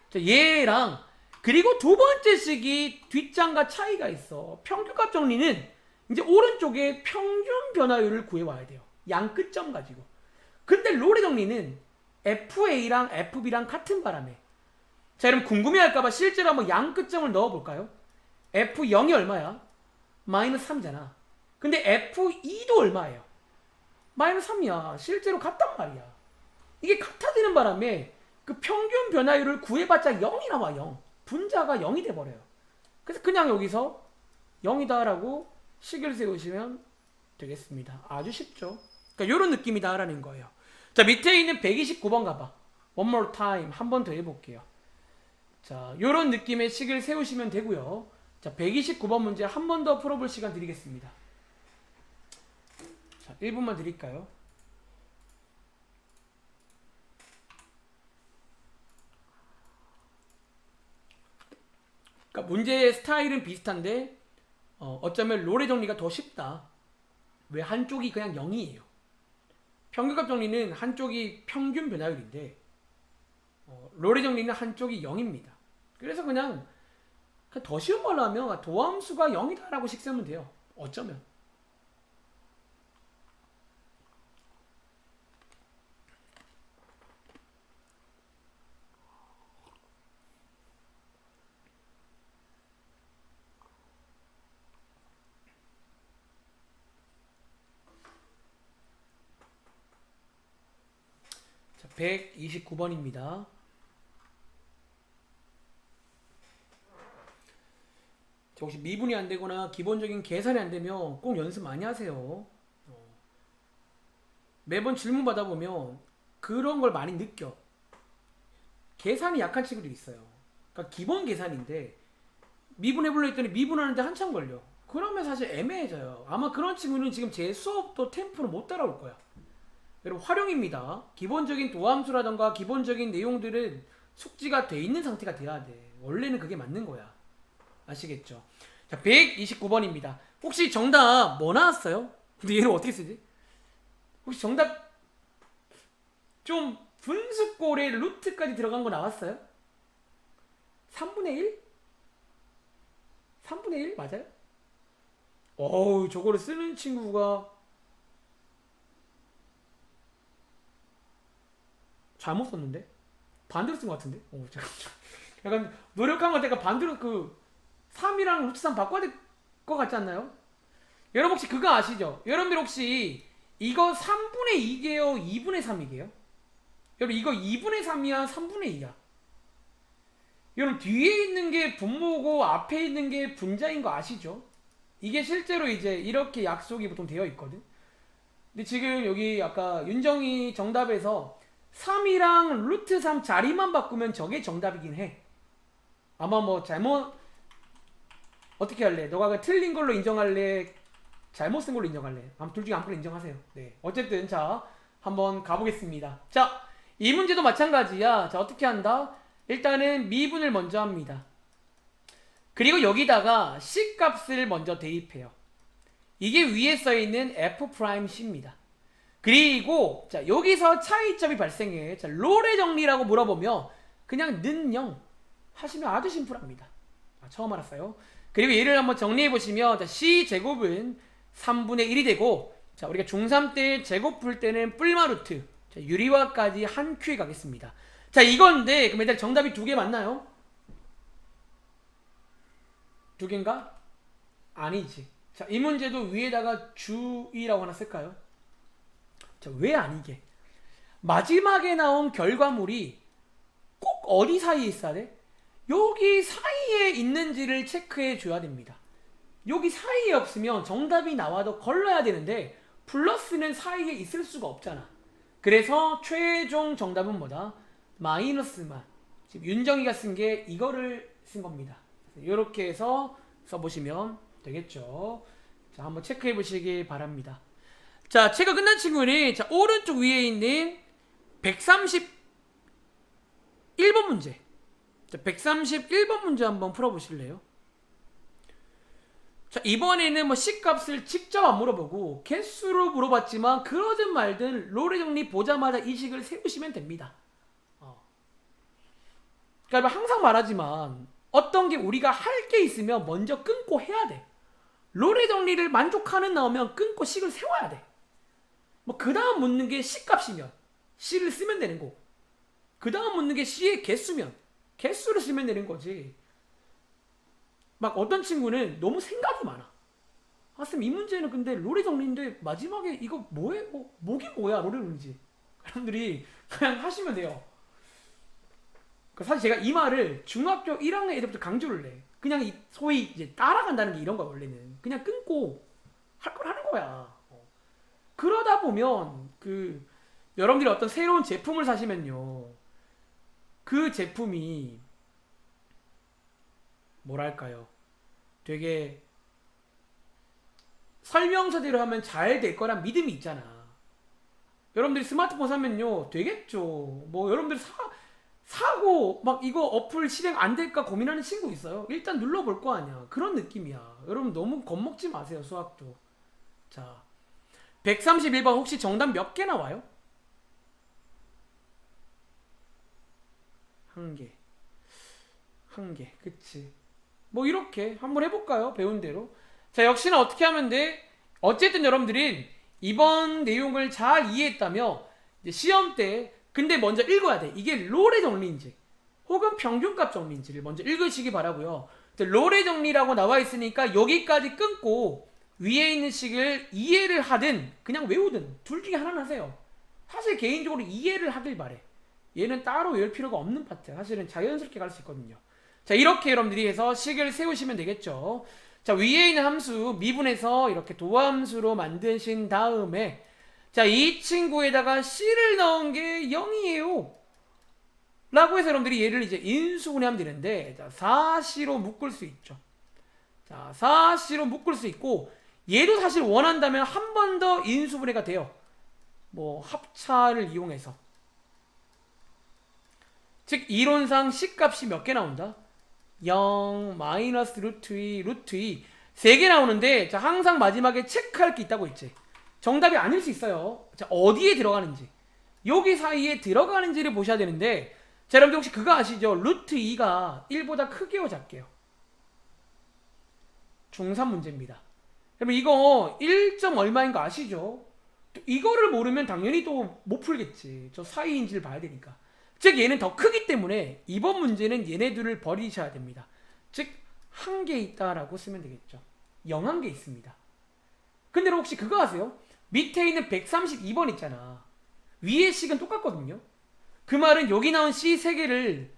자, 얘랑 그리고 두 번째 식이 뒷장과 차이가 있어. 평균값 정리는 이제 오른쪽에 평균 변화율을 구해와야 돼요. 양 끝점 가지고. 근데 롤의 정리는 FA랑 FB랑 같은 바람에. 자, 여러분 궁금해할까봐 실제로 한번 양 끝점을 넣어볼까요? F0이 얼마야? 마이너스 3이잖아. 근데 F2도 얼마예요? 마이너스 3이야. 실제로 같단 말이야. 이게 같아지는 바람에 그 평균 변화율을 구해봤자 0이 나와. 0. 분자가 0이 돼버려요. 그래서 그냥 여기서 0이다 라고 식을 세우시면 되겠습니다. 아주 쉽죠. 그러니까 이런 느낌이다 라는 거예요. 자, 밑에 있는 129번 가봐. One more time. 한 번 더 해볼게요. 자, 이런 느낌의 식을 세우시면 되고요. 자, 129번 문제 한 번 더 풀어볼 시간 드리겠습니다. 자, 1분만 드릴까요? 그러니까 문제의 스타일은 비슷한데 어쩌면 롤의 정리가 더 쉽다. 왜? 한쪽이 그냥 0이에요. 평균값 정리는 한쪽이 평균 변화율인데 롤의 정리는 한쪽이 0입니다. 그래서 그냥 더 쉬운 말로 하면 도함수가 0이다 라고 식 쓰면 돼요. 어쩌면. 자, 129번입니다. 혹시 미분이 안 되거나 기본적인 계산이 안 되면 꼭 연습 많이 하세요. 매번 질문 받아보면 그런 걸 많이 느껴. 계산이 약한 친구들이 있어요. 그러니까 기본 계산인데 미분해보려 했더니 미분하는데 한참 걸려. 그러면 사실 애매해져요. 아마 그런 친구는 지금 제 수업도 템포를 못 따라올 거야. 여러분 활용입니다. 기본적인 도함수라던가 기본적인 내용들은 숙지가 돼 있는 상태가 돼야 돼. 원래는 그게 맞는 거야. 아시겠죠? 자, 129번입니다. 혹시 정답 뭐 나왔어요? 근데 얘를 어떻게 쓰지? 혹시 정답 좀 분수꼴에 루트까지 들어간 거 나왔어요? 3분의 1? 3분의 1 맞아요? 어우, 저거를 쓰는 친구가 잘못 썼는데? 반대로 쓴 것 같은데? 약간 노력한 것 같으니까 반대로 3이랑 루트 3 바꿔야 될 것 같지 않나요? 여러분 혹시 그거 아시죠? 여러분들 혹시 이거 3분의 2게요? 2분의 3이게요? 여러분 이거 2분의 3이야? 3분의 2야? 여러분 뒤에 있는 게 분모고 앞에 있는 게 분자인 거 아시죠? 이게 실제로 이제 이렇게 약속이 보통 되어 있거든. 근데 지금 여기 아까 윤정이 정답에서 3이랑 루트 3 자리만 바꾸면 저게 정답이긴 해. 아마 뭐 잘못 어떻게 할래? 너가 틀린 걸로 인정할래? 잘못 쓴 걸로 인정할래? 아무튼 둘 중에 아무거나 인정하세요. 네. 어쨌든 자 한번 가보겠습니다. 자, 이 문제도 마찬가지야. 자, 어떻게 한다? 일단은 미분을 먼저 합니다. 그리고 여기다가 C 값을 먼저 대입해요. 이게 위에 써있는 F'C입니다. 그리고 자 여기서 차이점이 발생해. 자, 롤의 정리라고 물어보면 그냥 는 0 하시면 아주 심플합니다. 처음 알았어요. 그리고 얘를 한번 정리해보시면 자, C제곱은 3분의 1이 되고 자, 우리가 중3 때 제곱 풀 때는 뿔마루트 자, 유리화까지 한 큐에 가겠습니다. 자, 이건데 그럼 일단 정답이 두 개 맞나요? 두 개인가? 아니지. 자, 이 문제도 위에다가 주의라고 하나 쓸까요? 자, 왜 아니게? 마지막에 나온 결과물이 꼭 어디 사이에 있어야 돼? 여기 사이에 있는지를 체크해 줘야 됩니다. 여기 사이에 없으면 정답이 나와도 걸러야 되는데 플러스는 사이에 있을 수가 없잖아. 그래서 최종 정답은 뭐다? 마이너스만. 지금 윤정이가 쓴 게 이거를 쓴 겁니다. 이렇게 해서 써보시면 되겠죠. 자, 한번 체크해 보시기 바랍니다. 자, 체크 끝난 친구는 자, 오른쪽 위에 있는 131번 문제. 자, 131번 문제 한번 풀어보실래요? 자, 이번에는 뭐 C값을 직접 안 물어보고 개수로 물어봤지만 그러든 말든 롤의 정리 보자마자 이 식을 세우시면 됩니다. 그러니까 항상 말하지만 어떤 게 우리가 할 게 있으면 먼저 끊고 해야 돼. 롤의 정리를 만족하는 나오면 끊고 식을 세워야 돼. 뭐 그 다음 묻는 게 C값이면 C를 쓰면 되는 거고, 그 다음 묻는 게 C의 개수면 개수를 쓰면 되는 거지. 막 어떤 친구는 너무 생각이 많아. 아, 쌤, 이 문제는 근데 롤의 정리인데 마지막에 이거 뭐예요? 목이 뭐야? 롤의 정리지. 사람들이 그냥 하시면 돼요. 사실 제가 이 말을 중학교 1학년 애들부터 강조를 해. 그냥 소위 이제 따라간다는 게 이런 거야, 원래는. 그냥 끊고 할 걸 하는 거야. 그러다 보면 여러분들이 어떤 새로운 제품을 사시면요, 그 제품이 뭐랄까요, 되게 설명서대로 하면 잘 될 거란 믿음이 있잖아. 여러분들이 스마트폰 사면요 되겠죠. 뭐 여러분들이 사고 막 이거 어플 실행 안 될까 고민하는 친구 있어요? 일단 눌러볼 거 아니야. 그런 느낌이야. 여러분 너무 겁먹지 마세요, 수학도. 자, 131번 혹시 정답 몇 개 나와요? 한 개. 한 개. 그치. 뭐 이렇게 한번 해볼까요? 배운 대로. 자, 역시나 어떻게 하면 돼? 어쨌든 여러분들이 이번 내용을 잘 이해했다며 이제 시험 때 근데 먼저 읽어야 돼. 이게 롤의 정리인지 혹은 평균값 정리인지를 먼저 읽으시기 바라고요. 롤의 정리라고 나와 있으니까 여기까지 끊고 위에 있는 식을 이해를 하든 그냥 외우든 둘 중에 하나는 하세요. 사실 개인적으로 이해를 하길 바래. 얘는 따로 외울 필요가 없는 파트야. 사실은 자연스럽게 갈 수 있거든요. 자, 이렇게 여러분들이 해서 식을 세우시면 되겠죠. 자, 위에 있는 함수 미분해서 이렇게 도함수로 만드신 다음에 자, 이 친구에다가 C를 넣은 게 0이에요 라고 해서 여러분들이 얘를 이제 인수분해하면 되는데, 자, 4C로 묶을 수 있죠. 자, 4C로 묶을 수 있고, 얘도 사실 원한다면 한 번 더 인수분해가 돼요. 뭐 합차를 이용해서. 즉 이론상 C값이 몇 개 나온다? 0, 마이너스 루트 2, 루트 2 3개 나오는데, 자, 항상 마지막에 체크할 게 있다고 했지. 정답이 아닐 수 있어요. 자, 어디에 들어가는지, 여기 사이에 들어가는지를 보셔야 되는데, 자, 여러분들 혹시 그거 아시죠? 루트 2가 1보다 크게요, 작게요? 중3 문제입니다. 여러분 이거 1점 얼마인 거 아시죠? 또 이거를 모르면 당연히 또 못 풀겠지. 저 사이인지를 봐야 되니까. 즉 얘는 더 크기 때문에 이번 문제는 얘네들을 버리셔야 됩니다. 즉 한 개 있다라고 쓰면 되겠죠. 0한 개 있습니다. 근데 혹시 그거 아세요? 밑에 있는 132번 있잖아. 위에 식은 똑같거든요. 그 말은 여기 나온 C 3개를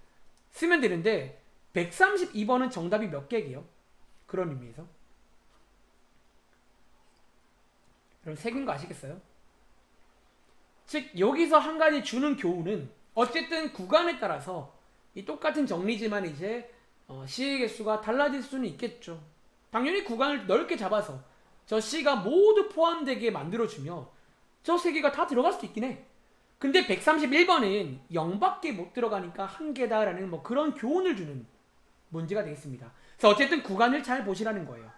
쓰면 되는데 132번은 정답이 몇 개게요? 그런 의미에서. 여러분 3개인 거 아시겠어요? 즉 여기서 한 가지 주는 교훈은 어쨌든 구간에 따라서 이 똑같은 정리지만 이제 C의 개수가 달라질 수는 있겠죠. 당연히 구간을 넓게 잡아서 저 C가 모두 포함되게 만들어주면 저 3개가 다 들어갈 수도 있긴 해. 근데 131번은 0밖에 못 들어가니까 한 개다라는 뭐 그런 교훈을 주는 문제가 되겠습니다. 그래서 어쨌든 구간을 잘 보시라는 거예요.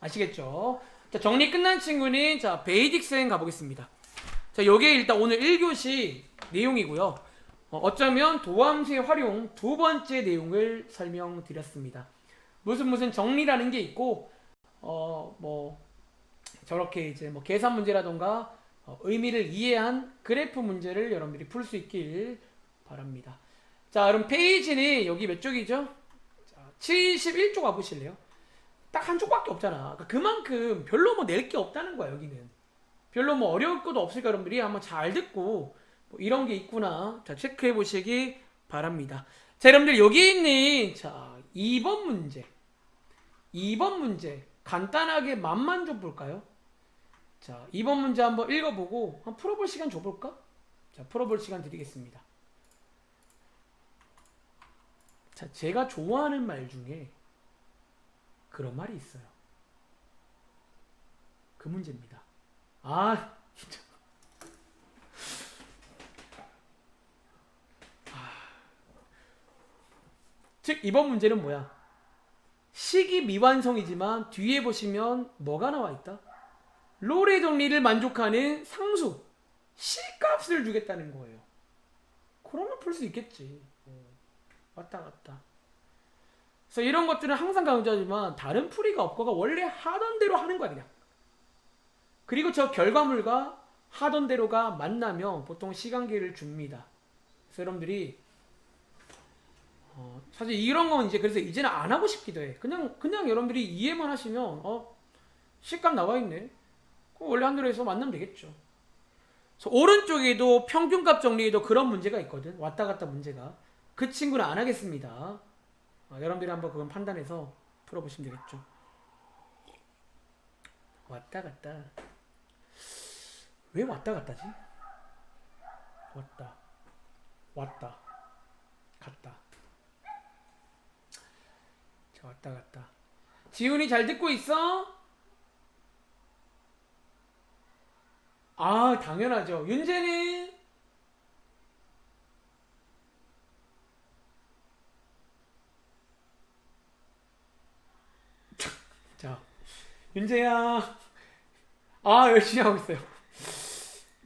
아시겠죠? 자, 정리 끝난 친구는 자, 베이직생 가보겠습니다. 자, 요게 일단 오늘 1교시 내용이고요. 어쩌면 도함수의 활용 두 번째 내용을 설명드렸습니다. 무슨 정리라는 게 있고 뭐 저렇게 이제 뭐 계산 문제라던가 의미를 이해한 그래프 문제를 여러분들이 풀 수 있길 바랍니다. 자, 그럼 페이지는 여기 몇 쪽이죠? 자, 71쪽 와보실래요? 딱 한 쪽밖에 없잖아. 그러니까 그만큼 별로 뭐 낼 게 없다는 거야, 여기는. 별로 뭐 어려울 것도 없으니까 여러분들이 한번 잘 듣고 뭐 이런 게 있구나. 자, 체크해 보시기 바랍니다. 자, 여러분들 여기 있는 자, 2번 문제. 2번 문제. 간단하게 맛만 좀 볼까요? 자, 이번 문제 한번 읽어보고 한번 풀어볼 시간 줘볼까? 자, 풀어볼 시간 드리겠습니다. 자, 제가 좋아하는 말 중에 그런 말이 있어요. 그 문제입니다. 아, 진짜. 즉, 이번 문제는 뭐야? 식이 미완성이지만 뒤에 보시면 뭐가 나와 있다? 롤의 정리를 만족하는 상수, C값을 주겠다는 거예요. 그러면 풀 수 있겠지. 왔다 갔다. 그래서 이런 것들은 항상 강조하지만 다른 풀이가 없고가 원래 하던 대로 하는 거야 그냥. 그리고 저 결과물과 하던 대로가 만나면 보통 시간계를 줍니다. 그래서 여러분들이 사실 이런 건 이제 그래서 이제는 안 하고 싶기도 해. 그냥 여러분들이 이해만 하시면 C값 나와 있네. 그럼 원래 한 대로 해서 만나면 되겠죠. 그래서 오른쪽에도 평균값 정리에도 그런 문제가 있거든. 왔다 갔다 문제가. 그 친구는 안 하겠습니다. 여러분들이 한번 그건 판단해서 풀어보시면 되겠죠. 왔다 갔다. 왜 왔다 갔다지? 왔다 갔다. 자, 왔다 갔다. 지훈이 잘 듣고 있어? 아, 당연하죠. 윤재는? 자, 윤재야. 아, 열심히 하고 있어요.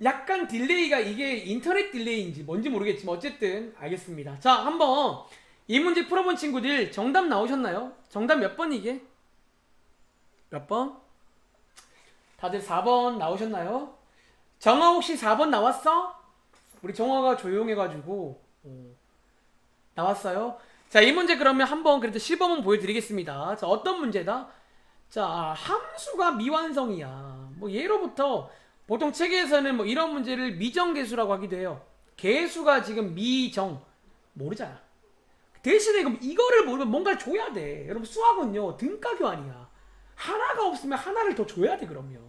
약간 딜레이가 이게 인터넷 딜레이인지 뭔지 모르겠지만 어쨌든 알겠습니다. 자, 한번 이 문제 풀어본 친구들 정답 나오셨나요? 정답 몇 번 이게? 몇 번? 다들 4번 나오셨나요? 정아 혹시 4번 나왔어? 우리 정아가 조용해가지고 나왔어요? 자, 이 문제 그러면 한번 그래도 시범은 보여드리겠습니다. 자, 어떤 문제다? 자, 함수가 미완성이야. 뭐 예로부터 보통 책에서는 뭐 이런 문제를 미정계수라고 하기도 해요. 계수가 지금 미정 모르잖아. 대신에 그럼 이거를 모르면 뭔가를 줘야 돼. 여러분 수학은요 등가 교환이야. 하나가 없으면 하나를 더 줘야 돼. 그러면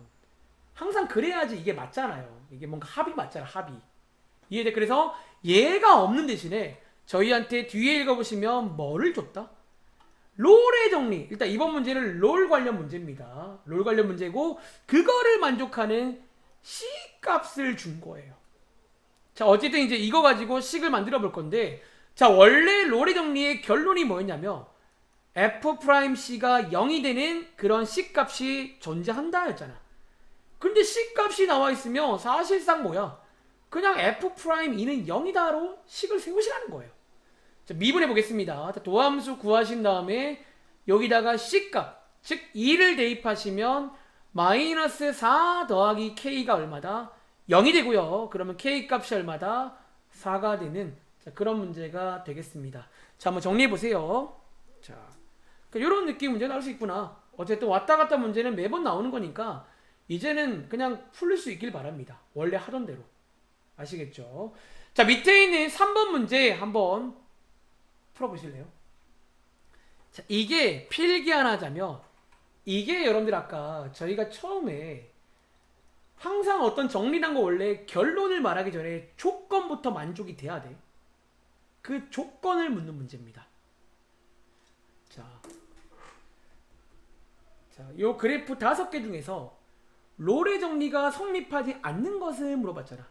항상 그래야지 이게 맞잖아요. 이게 뭔가 합이 맞잖아. 합이 이해돼. 그래서 얘가 없는 대신에 저희한테 뒤에 읽어보시면 뭐를 줬다? 롤의 정리. 일단 이번 문제는 롤 관련 문제입니다. 롤 관련 문제고 그거를 만족하는 C값을 준 거예요. 자, 어쨌든 이제 이거 가지고 식을 만들어 볼 건데, 자, 원래 롤의 정리의 결론이 뭐였냐면 F'C가 0이 되는 그런 C값이 존재한다 였잖아. 근데 C값이 나와 있으면 사실상 뭐야? 그냥 F'E는 0이다로 식을 세우시라는 거예요. 자, 미분해 보겠습니다. 도함수 구하신 다음에 여기다가 C값, 즉 2를 대입하시면 마이너스 4 더하기 K가 얼마다? 0이 되고요. 그러면 K값이 얼마다? 4가 되는 그런 문제가 되겠습니다. 자, 한번 정리해 보세요. 자, 이런 느낌 문제 나올 수 있구나. 어쨌든 왔다 갔다 문제는 매번 나오는 거니까 이제는 그냥 풀릴 수 있길 바랍니다. 원래 하던 대로. 아시겠죠? 자, 밑에 있는 3번 문제 한번 풀어보실래요? 자, 이게 필기 하나 하자면 이게 여러분들 아까 저희가 처음에 항상 어떤 정리란 거 원래 결론을 말하기 전에 조건부터 만족이 돼야 돼. 그 조건을 묻는 문제입니다. 자, 요 그래프 5개 중에서 롤의 정리가 성립하지 않는 것을 물어봤잖아.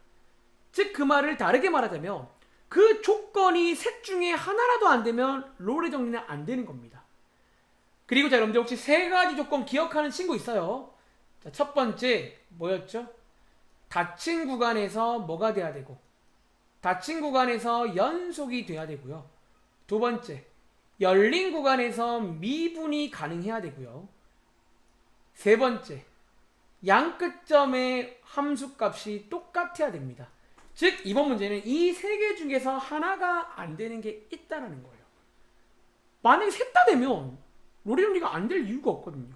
즉 그 말을 다르게 말하자면 그 조건이 셋 중에 하나라도 안 되면 롤의 정리는 안 되는 겁니다. 그리고 자, 여러분들 혹시 3가지 조건 기억하는 친구 있어요? 자, 첫 번째 뭐였죠? 닫힌 구간에서 뭐가 돼야 되고, 닫힌 구간에서 연속이 돼야 되고요. 두 번째, 열린 구간에서 미분이 가능해야 되고요. 세 번째, 양 끝점의 함수값이 똑같아야 됩니다. 즉 이번 문제는 이 3개 중에서 하나가 안 되는 게 있다는 거예요. 만약에 셋 다 되면 롤의 정리가 안 될 이유가 없거든요.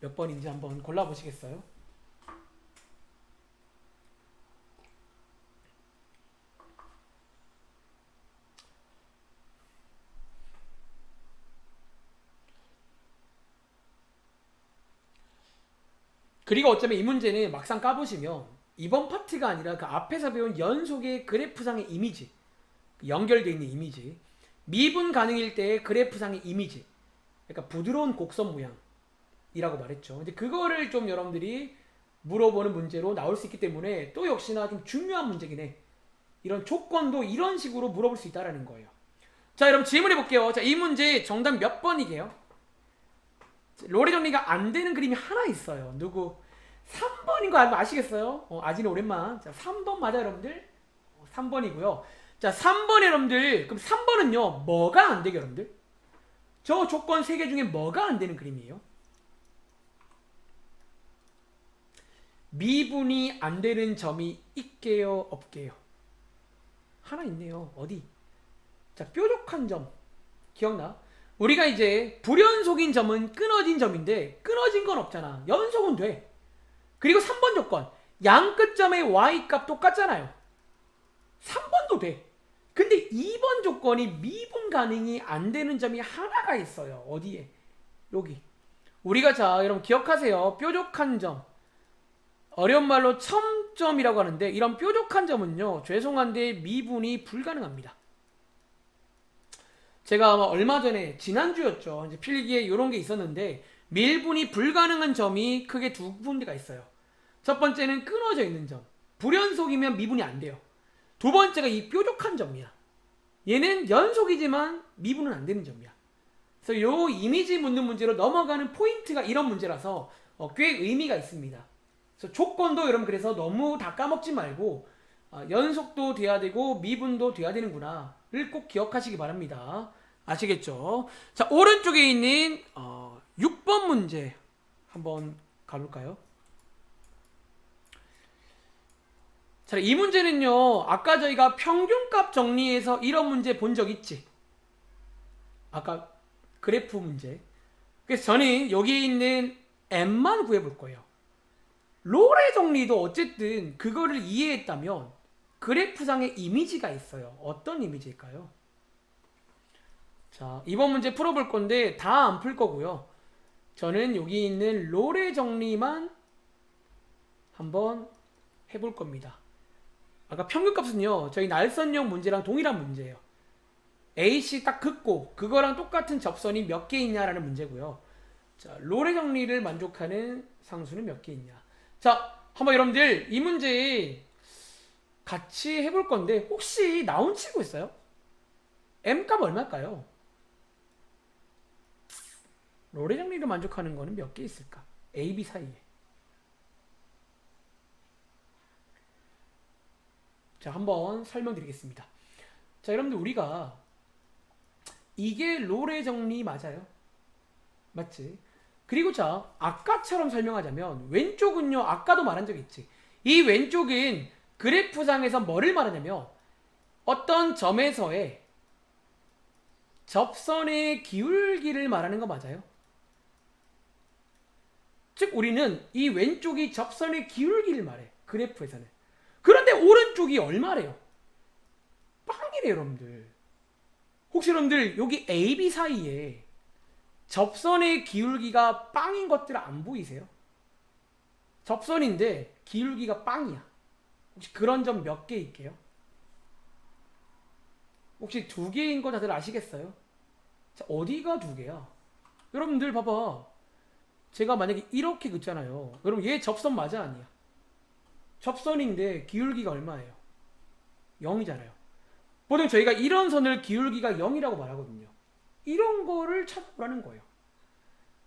몇 번인지 한번 골라보시겠어요? 그리고 어쩌면 이 문제는 막상 까보시면 이번 파트가 아니라 그 앞에서 배운 연속의 그래프상의 이미지, 연결되어 있는 이미지, 미분 가능일 때의 그래프상의 이미지, 그러니까 부드러운 곡선 모양이라고 말했죠. 근데 그거를 좀 여러분들이 물어보는 문제로 나올 수 있기 때문에 또 역시나 좀 중요한 문제긴 해. 이런 조건도 이런 식으로 물어볼 수 있다는 거예요. 자, 여러분 질문해 볼게요. 자, 이 문제 정답 몇 번이게요? 로레 정리가 안 되는 그림이 하나 있어요. 누구? 3번인 거 아시겠어요? 아직은 오랜만. 자, 3번 맞아요, 여러분들? 3번이고요. 자, 3번 여러분들. 그럼 3번은요, 뭐가 안 되게, 여러분들? 저 조건 3개 중에 뭐가 안 되는 그림이에요? 미분이 안 되는 점이 있게요, 없게요? 하나 있네요. 어디? 자, 뾰족한 점. 기억나? 우리가 이제 불연속인 점은 끊어진 점인데 끊어진 건 없잖아. 연속은 돼. 그리고 3번 조건. 양 끝점의 y값 똑같잖아요. 3번도 돼. 근데 2번 조건이 미분 가능이 안 되는 점이 하나가 있어요. 어디에? 여기. 우리가 자, 여러분 기억하세요. 뾰족한 점. 어려운 말로 첨점이라고 하는데 이런 뾰족한 점은요. 죄송한데 미분이 불가능합니다. 제가 아마 얼마 전에 지난주였죠. 이제 필기에 이런 게 있었는데 밀분이 불가능한 점이 크게 두 군데가 있어요. 첫 번째는 끊어져 있는 점. 불연속이면 미분이 안 돼요. 두 번째가 이 뾰족한 점이야. 얘는 연속이지만 미분은 안 되는 점이야. 그래서 요 이미지 묻는 문제로 넘어가는 포인트가 이런 문제라서 꽤 의미가 있습니다. 그래서 조건도 여러분 그래서 너무 다 까먹지 말고 연속도 돼야 되고 미분도 돼야 되는구나를 꼭 기억하시기 바랍니다. 아시겠죠? 자, 오른쪽에 있는 6번 문제 한번 가볼까요? 자, 이 문제는요, 아까 저희가 평균값 정리해서 이런 문제 본 적 있지? 아까 그래프 문제. 그래서 저는 여기에 있는 m만 구해볼 거예요. 로레 정리도 어쨌든 그거를 이해했다면 그래프상의 이미지가 있어요. 어떤 이미지일까요? 자, 이번 문제 풀어볼 건데 다 안 풀 거고요. 저는 여기 있는 로레 정리만 한번 해볼 겁니다. 아까 평균값은요, 저희 날선형 문제랑 동일한 문제예요. AC 딱 긋고 그거랑 똑같은 접선이 몇 개 있냐라는 문제고요. 자, 로레 정리를 만족하는 상수는 몇 개 있냐. 자, 한번 여러분들 이 문제 같이 해볼 건데 혹시 나온 친구 있어요? M값 얼마일까요? 로레 정리를 만족하는 거는 몇 개 있을까? A, B 사이에. 자, 한번 설명드리겠습니다. 자, 여러분들 우리가 이게 로레 정리 맞아요? 맞지? 그리고 자, 아까처럼 설명하자면 왼쪽은요, 아까도 말한 적 있지. 이 왼쪽은 그래프상에서 뭐를 말하냐면 어떤 점에서의 접선의 기울기를 말하는 거 맞아요? 즉 우리는 이 왼쪽이 접선의 기울기를 말해. 그래프에서는. 그런데 오른쪽이 얼마래요? 빵이래요, 여러분들. 혹시 여러분들 여기 A, B 사이에 접선의 기울기가 빵인 것들 안 보이세요? 접선인데 기울기가 빵이야. 혹시 그런 점 몇 개 있게요? 혹시 2개인 거 다들 아시겠어요? 자, 어디가 2개야? 여러분들 봐봐. 제가 만약에 이렇게 긋잖아요. 여러분 얘 접선 맞아 아니야? 접선인데 기울기가 얼마예요? 0이잖아요. 보통 저희가 이런 선을 기울기가 0이라고 말하거든요. 이런 거를 찾아보라는 거예요.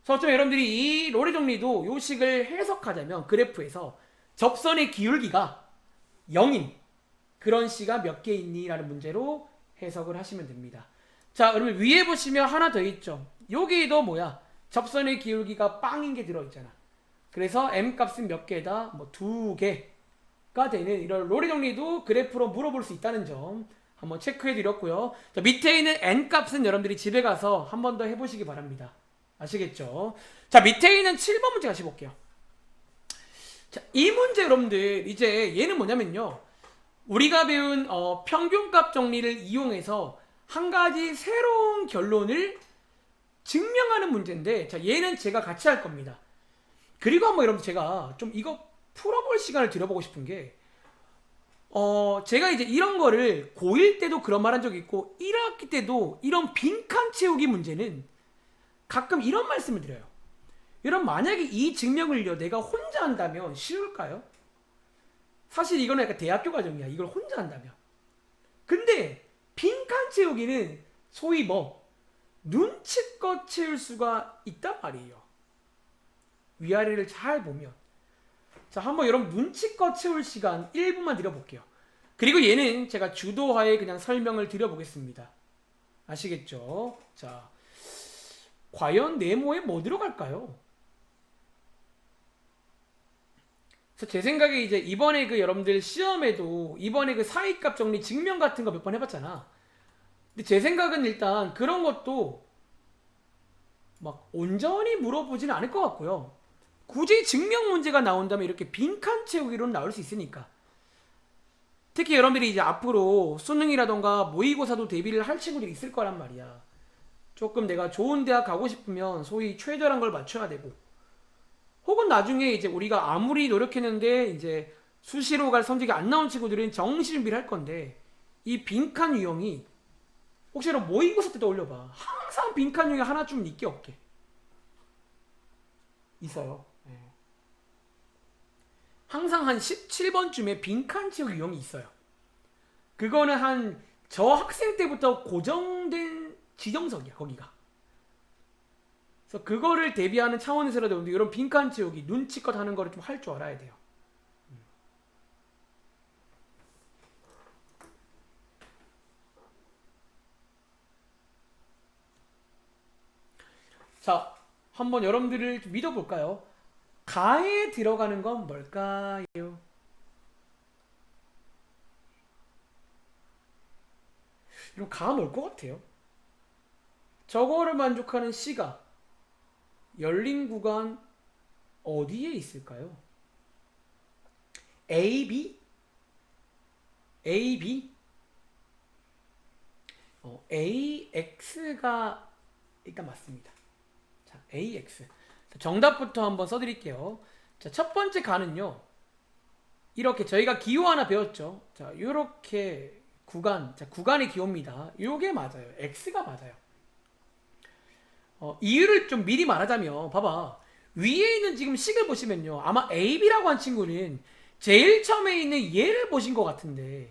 그래서 어쩌면 여러분들이 이 로레 정리도 요 식을 해석하자면 그래프에서 접선의 기울기가 0인 그런 식가 몇 개 있니? 라는 문제로 해석을 하시면 됩니다. 자, 여러분 위에 보시면 하나 더 있죠. 여기도 뭐야? 접선의 기울기가 빵인 게 들어있잖아. 그래서 m값은 몇 개다? 뭐 2개가 되는 이런 로레 정리도 그래프로 물어볼 수 있다는 점 한번 체크해 드렸고요. 자, 밑에 있는 n값은 여러분들이 집에 가서 한 번 더 해보시기 바랍니다. 아시겠죠? 자, 밑에 있는 7번 문제 같이 볼게요. 자, 이 문제 여러분들 이제 얘는 뭐냐면요. 우리가 배운 평균값 정리를 이용해서 한 가지 새로운 결론을 증명하는 문제인데 자, 얘는 제가 같이 할 겁니다. 그리고 한번 여러분 제가 좀 이거 풀어볼 시간을 드려보고 싶은 게 제가 이제 이런 거를 고1 때도 그런 말 한 적이 있고 1학기 때도 이런 빈칸 채우기 문제는 가끔 이런 말씀을 드려요. 여러분 만약에 이 증명을요 내가 혼자 한다면 쉬울까요? 사실 이거는 약간 대학교 과정이야. 이걸 혼자 한다면. 근데 빈칸 채우기는 소위 뭐 눈치껏 채울 수가 있단 말이에요. 위아래를 잘 보면. 자, 한번 여러분 눈치껏 채울 시간 1분만 드려볼게요. 그리고 얘는 제가 주도하에 그냥 설명을 드려보겠습니다. 아시겠죠? 자, 과연 네모에 뭐 들어갈까요? 그래서 제 생각에 이제 이번에 그 여러분들 시험에도 이번에 그 사이값 정리 증명 같은 거 몇 번 해봤잖아. 근데 제 생각은 일단 그런 것도 막 온전히 물어보지는 않을 것 같고요. 굳이 증명 문제가 나온다면 이렇게 빈칸 채우기로는 나올 수 있으니까. 특히 여러분들이 이제 앞으로 수능이라던가 모의고사도 대비를 할 친구들이 있을 거란 말이야. 조금 내가 좋은 대학 가고 싶으면 소위 최저란 걸 맞춰야 되고, 혹은 나중에 이제 우리가 아무리 노력했는데 이제 수시로 갈 성적이 안 나온 친구들은 정시 준비를 할 건데, 이 빈칸 유형이 혹시 여러분 모의고사 때도 올려봐. 항상 빈칸 유형이 하나쯤은 있게 없게 있어요. 예. 항상 한 17번쯤에 빈칸 채우기 유형이 있어요. 그거는 한 저 학생 때부터 고정된 지정석이야, 거기가. 그래서 그거를 대비하는 차원에서라도 이런 빈칸 채우기, 눈치껏 하는 거를 좀 할 줄 알아야 돼요. 자, 한번 여러분들을 좀 믿어볼까요? 가에 들어가는 건 뭘까요? 그럼 가가 뭘 것 같아요? 저거를 만족하는 C가 열린 구간 어디에 있을까요? A, B? A, B? AX가 일단 맞습니다. 자, AX. 정답부터 한번 써드릴게요. 자, 첫 번째 가는요. 이렇게 저희가 기호 하나 배웠죠. 자, 이렇게 구간, 자, 구간의 기호입니다. 요게 맞아요. X가 맞아요. 이유를 좀 미리 말하자면, 봐봐. 위에 있는 지금 식을 보시면요. 아마 AB라고 한 친구는 제일 처음에 있는 얘를 보신 것 같은데,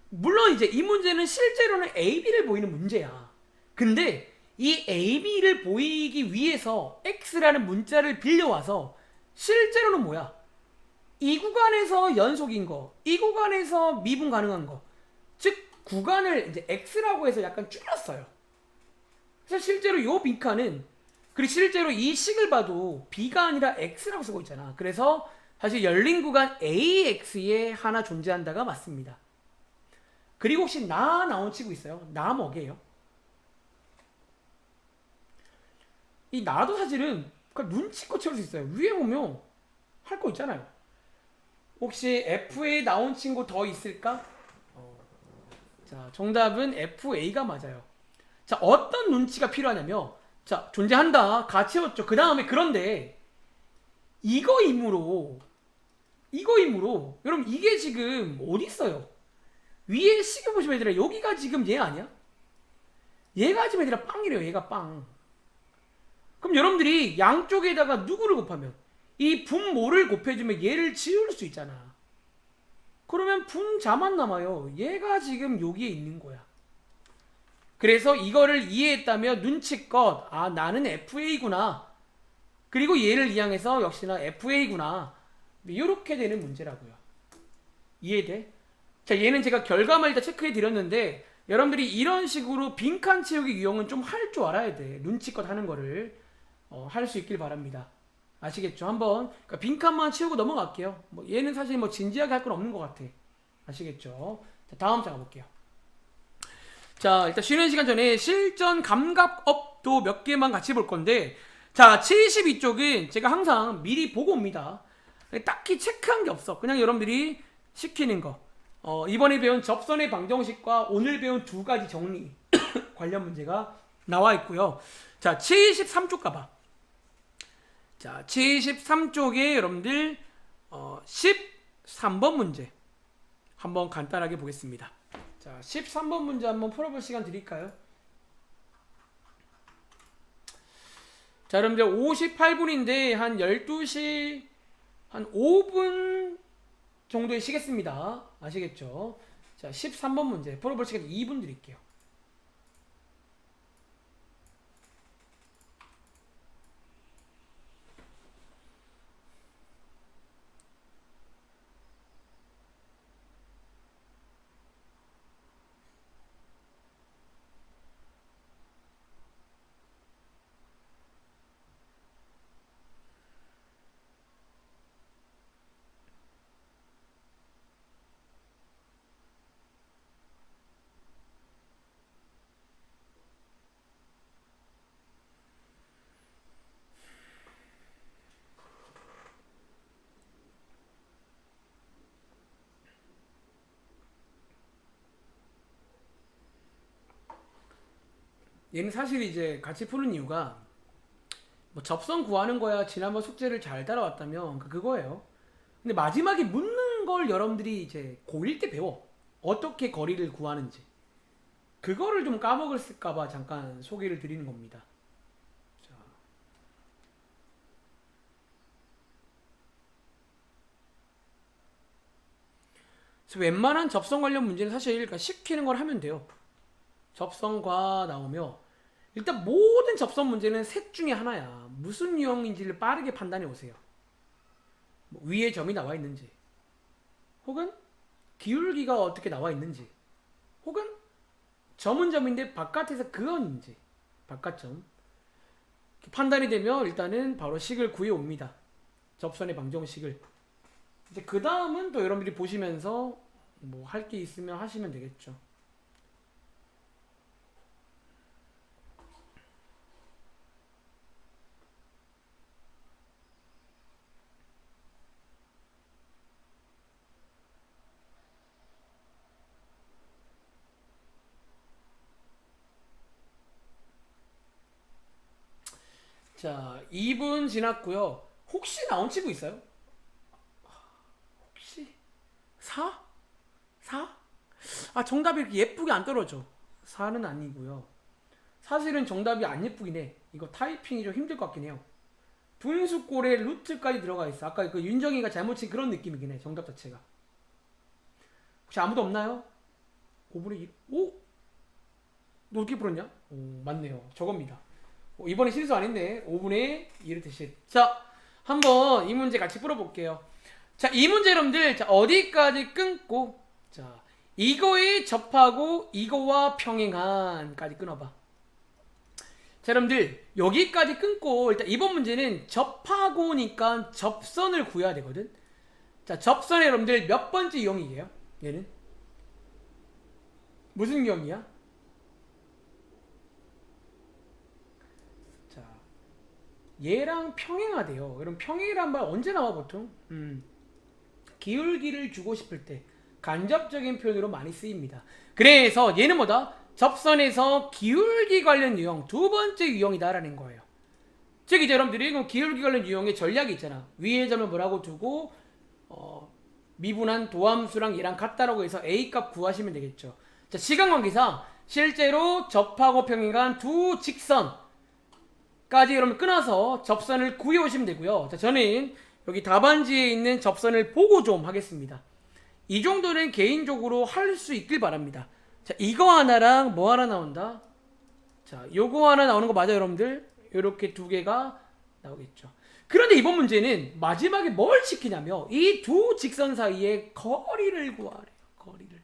물론 이제 이 문제는 실제로는 AB를 보이는 문제야. 근데 이 AB를 보이기 위해서 X라는 문자를 빌려와서 실제로는 뭐야? 이 구간에서 연속인 거, 이 구간에서 미분 가능한 거, 즉 구간을 이제 X라고 해서 약간 줄였어요. 그래서 실제로 요 빈칸은, 그리고 실제로 이 식을 봐도 B가 아니라 X라고 쓰고 있잖아. 그래서 사실 열린 구간 AX에 하나 존재한다가 맞습니다. 그리고 혹시 나 나온 친구 있어요? 나 뭐게요? 이 나도 사실은 그냥 눈치껏 채울 수 있어요. 위에 보면 할 거 있잖아요. 혹시 FA 나온 친구 더 있을까? 자, 정답은 FA가 맞아요. 자, 어떤 눈치가 필요하냐면, 자, 존재한다. 가 채웠죠. 그 다음에 그런데 이거이므로 여러분 이게 지금 어디 있어요? 위에 시계 보시면 얘들아 여기가 지금 얘 아니야? 얘가 지금 얘들아 빵이래요. 얘가 빵. 그럼 여러분들이 양쪽에다가 누구를 곱하면 이 분모를 곱해주면 얘를 지울 수 있잖아. 그러면 분자만 남아요. 얘가 지금 여기에 있는 거야. 그래서 이거를 이해했다면 눈치껏 아 나는 FA구나. 그리고 얘를 이항해서 역시나 FA구나. 이렇게 되는 문제라고요. 이해돼? 자, 얘는 제가 결과만 일단 체크해 드렸는데 여러분들이 이런 식으로 빈칸 채우기 유형은 좀 할 줄 알아야 돼. 눈치껏 하는 거를 할 수 있길 바랍니다. 아시겠죠? 한번 그러니까 빈칸만 채우고 넘어갈게요. 뭐 얘는 사실 뭐 진지하게 할 건 없는 것 같아. 아시겠죠? 자, 다음 장 가볼게요. 자, 일단 쉬는 시간 전에 실전 감각업도 몇 개만 같이 볼 건데, 자, 72쪽은 제가 항상 미리 보고 옵니다. 딱히 체크한 게 없어. 그냥 여러분들이 시키는 거. 이번에 배운 접선의 방정식과 오늘 배운 두 가지 정리 관련 문제가 나와 있고요. 자, 73쪽 가봐. 자, 73쪽에 여러분들 13번 문제 한번 간단하게 보겠습니다. 자, 13번 문제 한번 풀어볼 시간 드릴까요? 자, 여러분들 58분인데 한 12시 한 5분 정도에 쉬겠습니다. 아시겠죠? 자, 13번 문제 풀어볼 시간 2분 드릴게요. 얘는 사실 이제 같이 푸는 이유가 뭐 접선 구하는 거야. 지난번 숙제를 잘 따라왔다면 그거예요. 근데 마지막에 묻는 걸 여러분들이 이제 고1 때 배워. 어떻게 거리를 구하는지. 그거를 좀 까먹을까봐 잠깐 소개를 드리는 겁니다. 자. 그래서 웬만한 접선 관련 문제는 사실 그러니까 시키는 걸 하면 돼요. 접선과 나오며 일단 모든 접선 문제는 셋 중에 하나야. 무슨 유형인지를 빠르게 판단해 오세요. 뭐 위에 점이 나와 있는지, 혹은 기울기가 어떻게 나와 있는지, 혹은 점은 점인데 바깥에서 그언인지, 바깥점 판단이 되면 일단은 바로 식을 구해 옵니다. 접선의 방정식을. 이제 그 다음은 또 여러분들이 보시면서 뭐 할 게 있으면 하시면 되겠죠. 자, 2분 지났고요. 혹시 나온 친구 있어요? 혹시 4? 4? 아, 정답이 이렇게 예쁘게 안 떨어져. 4는 아니고요. 사실은 정답이 안 예쁘긴 해. 이거 타이핑이 좀 힘들 것 같긴 해요. 분수꼴에 루트까지 들어가 있어. 아까 그 윤정이가 잘못 친 그런 느낌이긴 해. 정답 자체가. 혹시 아무도 없나요? 5분의 1? 오? 너 어떻게 풀었냐? 오, 맞네요. 저겁니다. 이번에 실수 안 했네. 5분의 1을 대신. 자, 한번 이 문제 같이 풀어볼게요. 자, 이 문제 여러분들, 자, 어디까지 끊고, 자, 이거에 접하고 이거와 평행한까지 끊어봐. 자, 여러분들, 여기까지 끊고, 일단 이번 문제는 접하고니까 접선을 구해야 되거든. 자, 접선에 여러분들 몇 번째 유형이에요? 얘는? 무슨 유형이야? 얘랑 평행하대요. 그럼 평행이란 말 언제 나와 보통? 기울기를 주고 싶을 때 간접적인 표현으로 많이 쓰입니다. 그래서 얘는 뭐다? 접선에서 기울기 관련 유형 두 번째 유형이다라는 거예요. 즉 이제 여러분들이 그럼 기울기 관련 유형의 전략이 있잖아. 위의 점을 뭐라고 두고 미분한 도함수랑 얘랑 같다라고 해서 A 값 구하시면 되겠죠. 자, 시간 관계상 실제로 접하고 평행한 두 직선 까지 여러분 끊어서 접선을 구해 오시면 되고요. 자, 저는 여기 답안지에 있는 접선을 보고 좀 하겠습니다. 이 정도는 개인적으로 할 수 있길 바랍니다. 자, 이거 하나랑 뭐 하나 나온다? 자, 요거 하나 나오는 거 맞아요, 여러분들? 요렇게 두 개가 나오겠죠. 그런데 이번 문제는 마지막에 뭘 시키냐면 이 두 직선 사이의 거리를 구하래요. 거리를.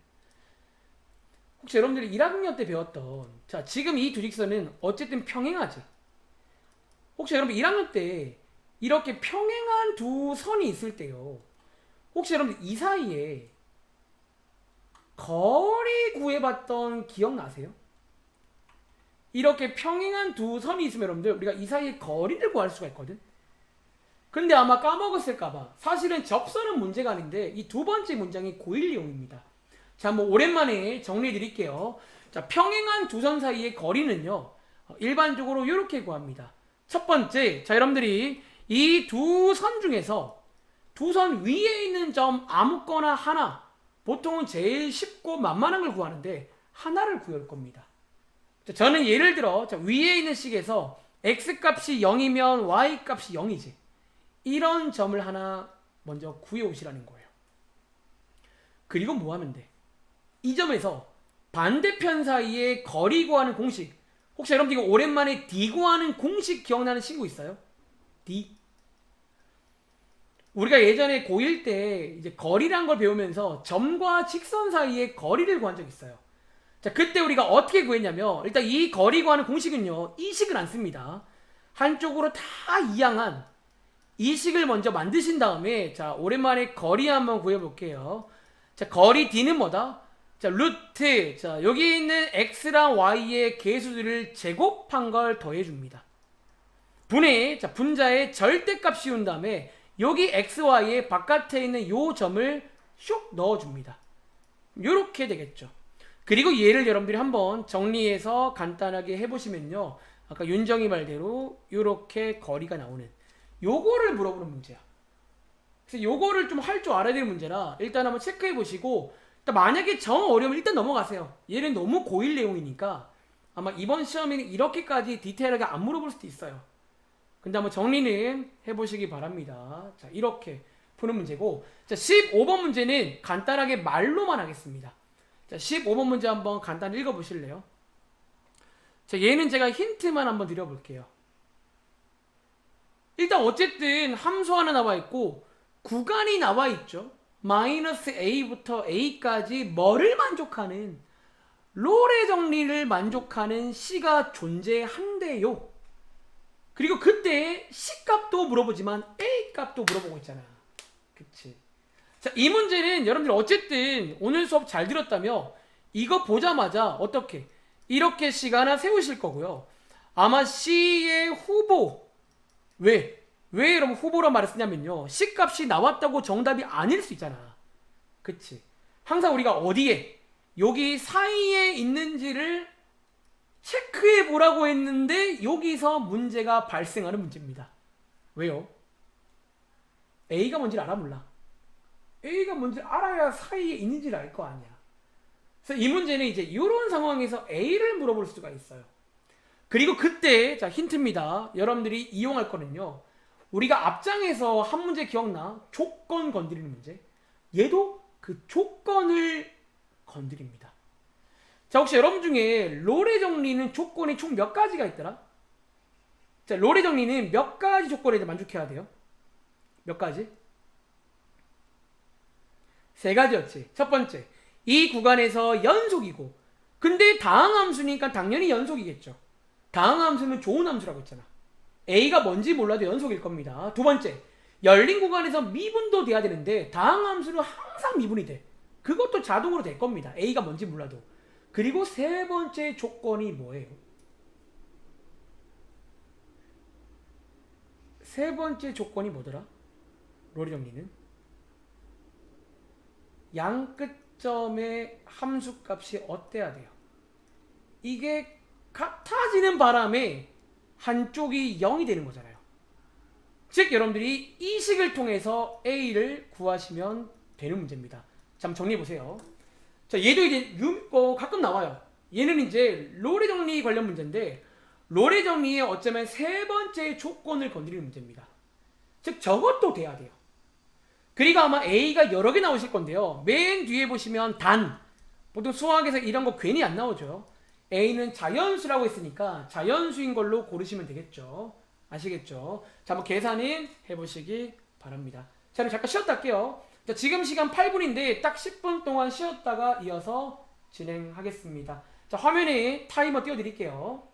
혹시 여러분들이 1학년 때 배웠던, 자, 지금 이 두 직선은 어쨌든 평행하지. 혹시 여러분 1학년 때 이렇게 평행한 두 선이 있을 때요. 혹시 여러분 이 사이에 거리 구해봤던 기억나세요? 이렇게 평행한 두 선이 있으면 여러분들 우리가 이 사이에 거리를 구할 수가 있거든. 근데 아마 까먹었을까봐 사실은 접선은 문제가 아닌데 이 두 번째 문장이 고1용입니다. 자, 뭐 오랜만에 정리해 드릴게요. 자, 평행한 두 선 사이의 거리는요 일반적으로 이렇게 구합니다. 첫 번째, 자, 여러분들이 이 두 선 중에서 두 선 위에 있는 점 아무거나 하나, 보통은 제일 쉽고 만만한 걸 구하는데 하나를 구할 겁니다. 저는 예를 들어 위에 있는 식에서 x값이 0이면 y값이 0이지. 이런 점을 하나 먼저 구해 오시라는 거예요. 그리고 뭐 하면 돼? 이 점에서 반대편 사이의 거리 구하는 공식, 혹시 여러분들 이거 오랜만에 D 구하는 공식 기억나는 친구 있어요? D. 우리가 예전에 고1 때 이제 거리란 걸 배우면서 점과 직선 사이의 거리를 구한 적 있어요. 자, 그때 우리가 어떻게 구했냐면, 일단 이 거리 구하는 공식은요, 이 식을 안 씁니다. 한쪽으로 다 이항한 이 식을 먼저 만드신 다음에, 자, 오랜만에 거리 한번 구해볼게요. 자, 거리 D는 뭐다? 자, 루트, 자, 여기 있는 x랑 y의 계수들을 제곱한 걸 더해줍니다. 분의, 자, 분자의 절대값 씌운 다음에 여기 x, y의 바깥에 있는 요 점을 슉 넣어줍니다. 요렇게 되겠죠. 그리고 얘를 여러분들이 한번 정리해서 간단하게 해보시면요, 아까 윤정이 말대로 요렇게 거리가 나오는 요거를 물어보는 문제야. 그래서 요거를 좀 할 줄 알아야 되는 문제라 일단 한번 체크해 보시고, 일단 만약에 정 어려우면 일단 넘어가세요. 얘는 너무 고일 내용이니까 아마 이번 시험에는 이렇게까지 디테일하게 안 물어볼 수도 있어요. 근데 한번 정리는 해보시기 바랍니다. 자, 이렇게 푸는 문제고, 자, 15번 문제는 간단하게 말로만 하겠습니다. 자, 15번 문제 한번 간단히 읽어보실래요? 자, 얘는 제가 힌트만 한번 드려볼게요. 일단 어쨌든 함수 하나 나와 있고 구간이 나와 있죠. 마이너스 A부터 A까지 뭐를 만족하는, 롤의 정리를 만족하는 C가 존재한대요. 그리고 그때 C 값도 물어보지만 A 값도 물어보고 있잖아. 그치? 자, 이 문제는 여러분들 어쨌든 오늘 수업 잘 들었다며 이거 보자마자 어떻게 이렇게 C가 하나 세우실 거고요. 아마 C의 후보, 왜 여러분 후보란 말을 쓰냐면요, C 값이 나왔다고 정답이 아닐 수 있잖아. 그치? 항상 우리가 어디에 여기 사이에 있는지를 체크해 보라고 했는데 여기서 문제가 발생하는 문제입니다. 왜요? A가 뭔지를 알아 몰라? A가 뭔지를 알아야 사이에 있는지를 알 거 아니야. 그래서 이 문제는 이제 이런 상황에서 A를 물어볼 수가 있어요. 그리고 그때, 자, 힌트입니다. 여러분들이 이용할 거는요, 우리가 앞장에서 한 문제 기억나? 조건 건드리는 문제. 얘도 그 조건을 건드립니다. 자, 혹시 여러분 중에 롤의 정리는 조건이 총 몇 가지가 있더라? 자, 롤의 정리는 몇 가지 조건에 만족해야 돼요? 몇 가지? 세 가지였지. 첫 번째, 이 구간에서 연속이고, 근데 다항함수니까 당연히 연속이겠죠. 다항함수는 좋은 함수라고 했잖아. A가 뭔지 몰라도 연속일 겁니다. 두 번째, 열린 구간에서 미분도 돼야 되는데 다항함수는 항상 미분이 돼. 그것도 자동으로 될 겁니다. A가 뭔지 몰라도. 그리고 세 번째 조건이 뭐예요? 세 번째 조건이 뭐더라? 롤의 정리는 양 끝점의 함수값이 어때야 돼요? 이게 같아지는 바람에 한쪽이 0이 되는 거잖아요. 즉 여러분들이 이 식을 통해서 A를 구하시면 되는 문제입니다. 자, 한번 정리해 보세요. 자, 얘도 이제 가끔 나와요. 얘는 이제 롤의 정리 관련 문제인데, 롤의 정리에 어쩌면 세 번째 조건을 건드리는 문제입니다. 즉 저것도 돼야 돼요. 그리고 아마 A가 여러 개 나오실 건데요, 맨 뒤에 보시면 단, 보통 수학에서 이런 거 괜히 안 나오죠. A는 자연수라고 했으니까 자연수인 걸로 고르시면 되겠죠. 아시겠죠? 자, 한번 계산은 해보시기 바랍니다. 자, 그럼 잠깐 쉬었다 할게요. 자, 지금 시간 8분인데 딱 10분 동안 쉬었다가 이어서 진행하겠습니다. 자, 화면에 타이머 띄워드릴게요.